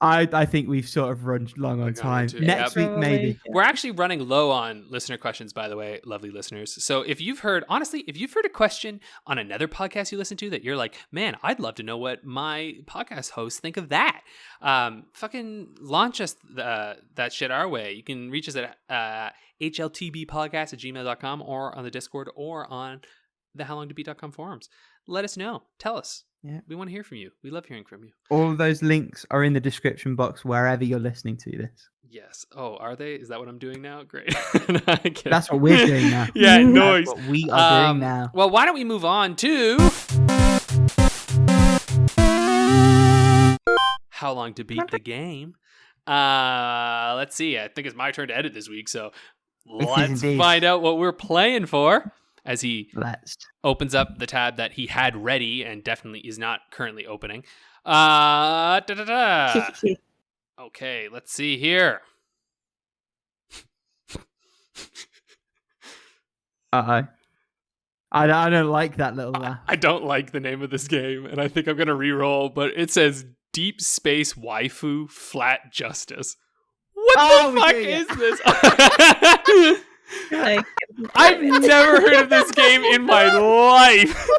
I think we've sort of run long on time. Next week, maybe. We're actually running low on listener questions, by the way, lovely listeners. So if you've heard a question on another podcast you listen to that you're like, man, I'd love to know what my podcast hosts think of that. Fucking launch us that shit our way. You can reach us at HLTBpodcast@gmail.com or on the Discord or on the HowLongToBeat.com forums. Let us know. Tell us. Yeah, we want to hear from you. We love hearing from you. All of those links are in the description box wherever you're listening to this. Yes. Oh, are they? Is that what I'm doing now? Great. That's what we're doing now. Yeah, noise. That's what we are doing now. Well, why don't we move on to How Long to Beat the Game? Let's see. I think it's my turn to edit this week, so let's find out what we're playing for. As he opens up the tab that he had ready and definitely is not currently opening. Okay, let's see here. I don't like that little laugh. I don't like the name of this game, and I think I'm going to re-roll, but it says Deep Space Waifu Flat Justice. What the fuck is this? I've never heard of this game in my life.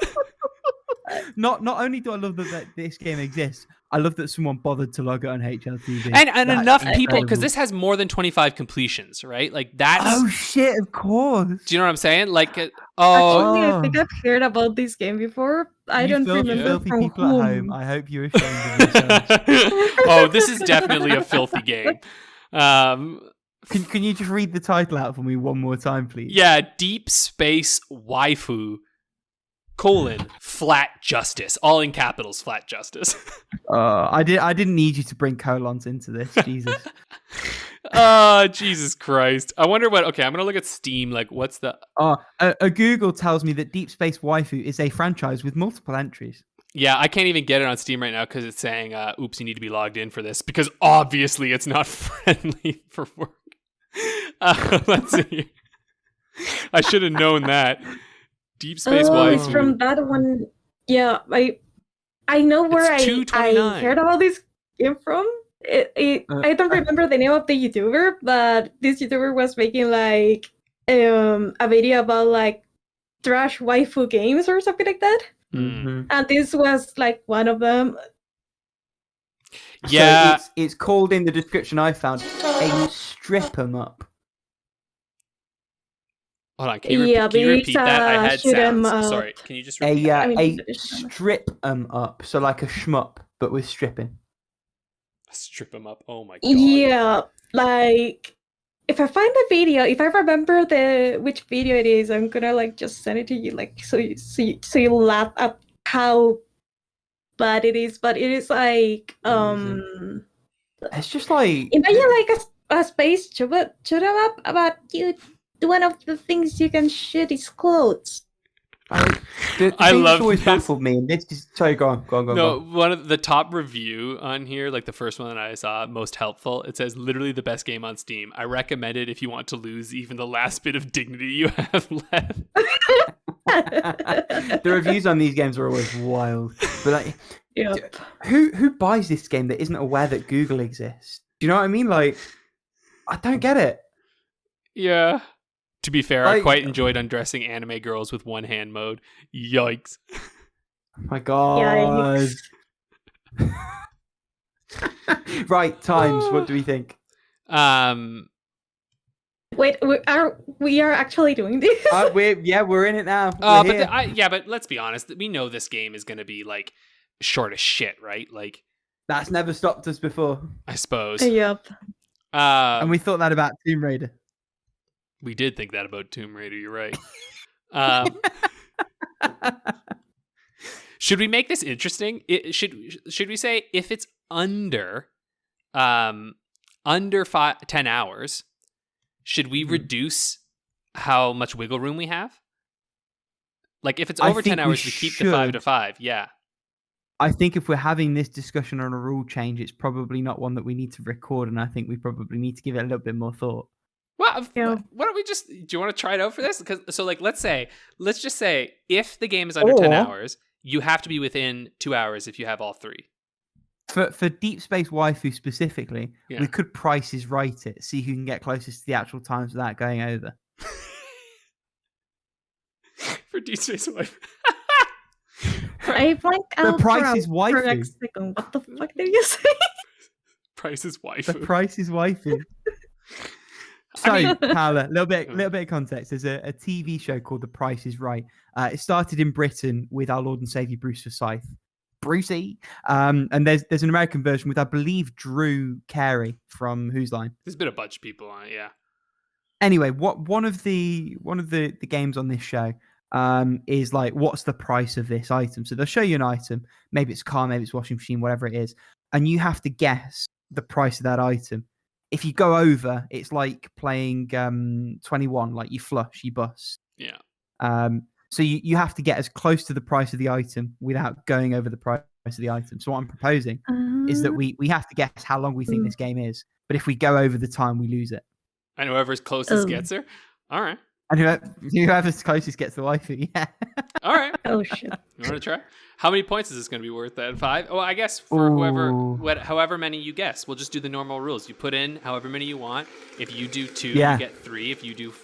Not only do I love that this game exists, I love that someone bothered to log it on HLTB. And enough people, because this has more than 25 completions, right? Like that's... Oh shit, of course. Do you know what I'm saying? Like, Actually, I think I've heard about this game before. I don't remember filthy from people whom. at home. I hope you're ashamed of yourselves. Oh, this is definitely a filthy game. Can you just read the title out for me one more time, please? Yeah, Deep Space Waifu, Flat Justice. All in capitals, Flat Justice. I didn't need you to bring colons into this, Jesus. Jesus Christ. I wonder what... Okay, I'm going to look at Steam. Like, what's the... A Google tells me that Deep Space Waifu is a franchise with multiple entries. Yeah, I can't even get it on Steam right now because it's saying, oops, you need to be logged in for this. Because obviously it's not friendly for work. Let's see. I should have known that. Deep Space Waifu. From that one, yeah, I know where I heard about this game from. I don't remember the name of the YouTuber, but this YouTuber was making like a video about like trash waifu games or something like that. Mm-hmm. And this was like one of them. Yeah, so it's called in the description I found a strip 'em up. Hold on, can you repeat that? I had sounds. Sorry, can you just repeat a strip 'em up, so like a shmup, but with stripping. Strip 'em up. Oh my god. Yeah, like if I find the video, if I remember which video it is, I'm gonna like just send it to you, like so you laugh at how bad it is. But it is like it's just like imagine like a space shoot 'em up about you one of the things you can shoot is clothes. The I thing love that's always this. baffled me, and this is sorry. Go on. No, one of the top review on here, like the first one that I saw, most helpful. It says literally the best game on Steam. I recommend it if you want to lose even the last bit of dignity you have left. The reviews on these games are always wild. But like, Yep. who buys this game that isn't aware that Google exists? Do you know what I mean? Like, I don't get it. Yeah. To be fair, I Like- quite enjoyed undressing anime girls with one hand mode. Yikes. Oh my god. Right, times. What do we think? Wait, we are actually doing this? We're in it now. But let's be honest. We know this game is going to be like short as shit, right? Like, That's never stopped us before, I suppose. Yep. and we thought that about Tomb Raider. We did think that about Tomb Raider. You're right. Should we make this interesting? Should we say if it's under 10 hours, should we reduce how much wiggle room we have? Like if it's I over think 10 hours, we keep the 5 to 5. Yeah. I think if we're having this discussion on a rule change, it's probably not one that we need to record, and I think we probably need to give it a little bit more thought. Well, Yeah. why don't we just? Do you want to try it out for this? Let's just say if the game is under 10 hours, you have to be within 2 hours if you have all 3. For Deep Space Waifu specifically, Yeah. we could Price is Right it, see who can get closest to the actual times without going over. For Deep Space Wife. I blanked out Price is for a Waifu. second. What the fuck did you say? Price is wife. The Price is Waifu. So, I mean- Paula, little bit of context. There's a TV show called The Price is Right. It started in Britain with our Lord and Savior Bruce Forsyth. Brucey. And there's an American version with, I believe, Drew Carey from Whose Line. There's been a bunch of people on it, yeah. Anyway, one of the games on this show is like, what's the price of this item? So they'll show you an item, maybe it's a car, maybe it's a washing machine, whatever it is, and you have to guess the price of that item. If you go over, it's like playing 21, like you flush, you bust. Yeah. So you have to get as close to the price of the item without going over the price of the item. So what I'm proposing is that we have to guess how long we think this game is. But if we go over the time, we lose it. And whoever's closest gets her? All right. And whoever's closest gets the waifu, yeah. All right. Oh, shit. You want to try? How many points is this going to be worth then? 5? Oh, I guess for however many you guess. We'll just do the normal rules. You put in however many you want. If you do 2, you get 3. If you do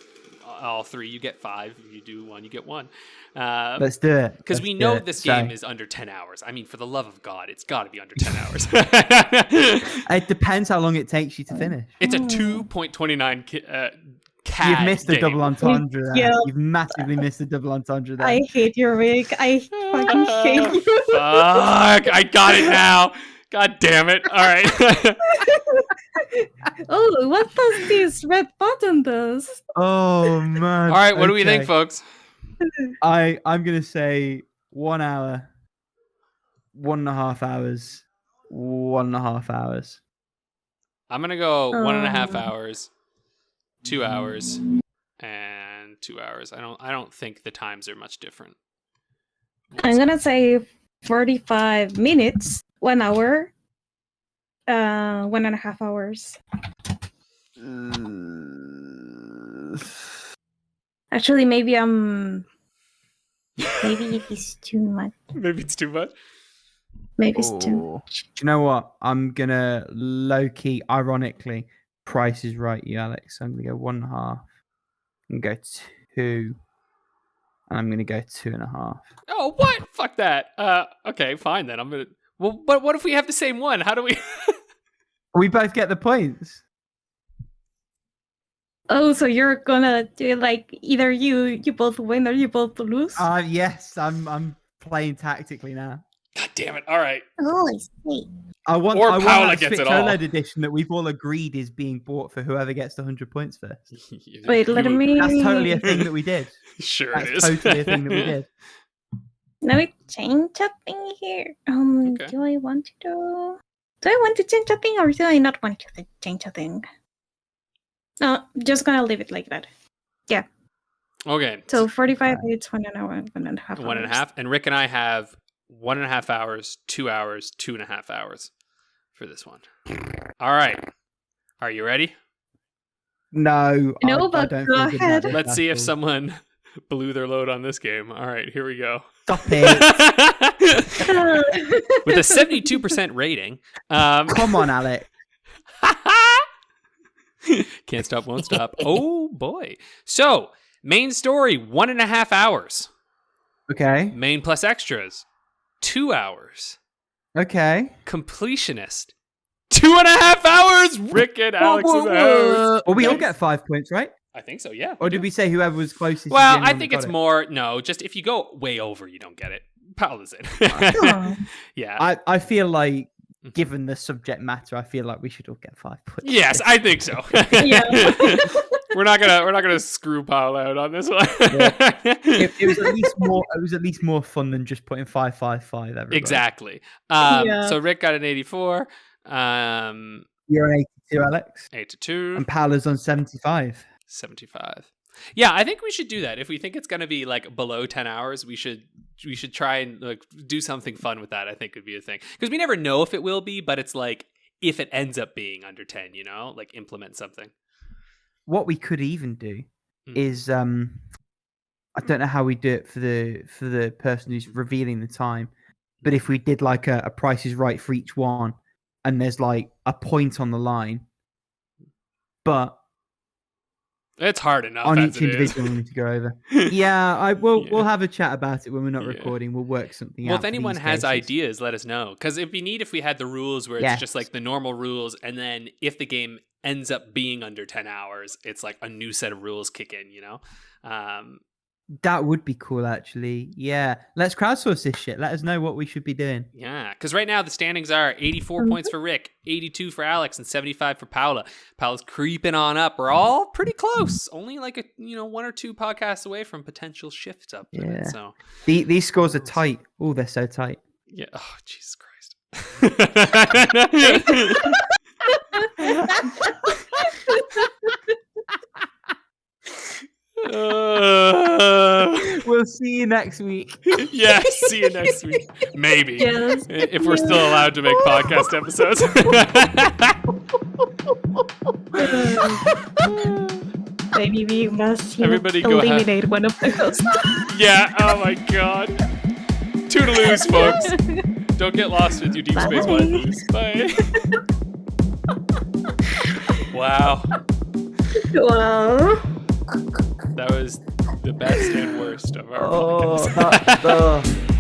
all 3, you get 5. If you do 1, you get 1. Let's do it. Because we know this game is under 10 hours. I mean, for the love of God, it's got to be under 10 hours. It depends how long it takes you to finish. It's a 2.29 CAD You've missed the game. double entendre there. Yeah. You've massively missed the double entendre there. I hate your Rick. I fucking hate you. Fuck, I got it now. God damn it. All right. Oh, what does this red button does? Oh, man. All right, what do we think, folks? I'm going to say 1 hour, 1.5 hours, 1.5 hours. I'm going to go 1.5 hours, 2 hours, and 2 hours. I don't think the times are much different. I'm gonna say 45 minutes, 1 hour, 1.5 hours. Actually, maybe it's too much. Maybe it's too much. Maybe it's too Oh. much. Do you know what? I'm going to low-key, ironically, Price is Right you, Alex. I'm going to go 1.5. I'm going to go 2. And I'm going to go 2.5. Oh, what? Fuck that. Okay, fine then. I'm going to... Well, but what if we have the same one? How do we... We both get the points. Oh, so you're gonna do like either you both win or you both lose? Yes, I'm playing tactically now. God damn it. All right. Oh, I see. I want Paula that gets Switch it all. OLED edition that we've all agreed is being bought for whoever gets the 100 points first. Wait, let me. That's totally a thing that we did. Sure That's it is. totally a thing that we did. Let me change a thing here. Okay. Do I want to do? Do I want to change a thing or do I not want to change a thing? No, just gonna leave it like that. Yeah. Okay. So 45 minutes, 1.5 hours. 1.5. And Rick and I have 1.5 hours, 2 hours, 2.5 hours for this one. All right. Are you ready? No, but I don't go feel good about ahead. this Let's at see if all. someone blew their load on this game. All right, here we go. Stop it. With a 72% rating. Come on, Alex. Can't stop, won't stop. Oh, boy. So, main story, 1.5 hours. Okay. Main plus extras, 2 hours. Okay. Completionist, 2.5 hours. Rick and Alex in the house. Well, we all get 5 points, right? I think so, yeah. Or did we say whoever was closest? Well, I think it's more, no, just if you go way over, you don't get it. Paula's in. Oh. Yeah. I feel like, given the subject matter, I feel like we should all get 5 points. Yes, I think so. Yeah. We're not gonna screw Paula out on this one. Yeah. It was at least more fun than just putting 555. Everybody. Exactly. Yeah. So Rick got an 84. You're on 82, Alex. 8-2. And Paula's on 75. 75. Yeah, I think we should do that. If we think it's gonna be like below 10 hours, we should try and like do something fun with that. I think would be a thing, because we never know if it will be, but it's like if it ends up being under 10, you know, like implement something. What we could even do is I don't know how we do it for the person who's revealing the time, but if we did like a Price is Right for each one, and there's like a point on the line, but it's hard enough on as each it individual we need to go over. Yeah, we'll have a chat about it when we're not recording. We'll work something out. Well, if anyone has cases. ideas, let us know, because it'd be neat if we had the rules where it's just like the normal rules, and then if the game ends up being under 10 hours, it's like a new set of rules kick in, you know? That would be cool, actually. Yeah. Let's crowdsource this shit. Let us know what we should be doing. Yeah, because right now the standings are 84 points for Rick, 82 for Alex, and 75 for Paula. Paula's creeping on up. We're all pretty close. Only like 1 or 2 podcasts away from potential shifts up. Yeah. So these scores are tight. Oh, they're so tight. Yeah. Oh, Jesus Christ. We'll see you next week. Yeah, see you next week. Maybe. Yes. If we're still allowed to make podcast episodes. Maybe we must Everybody go eliminate one of the hosts. Yeah, oh my god. Toodaloos, folks. Don't get lost with your Deep Space waifus. Bye. Wow. Wow. That was the best and worst of our Oh, podcast.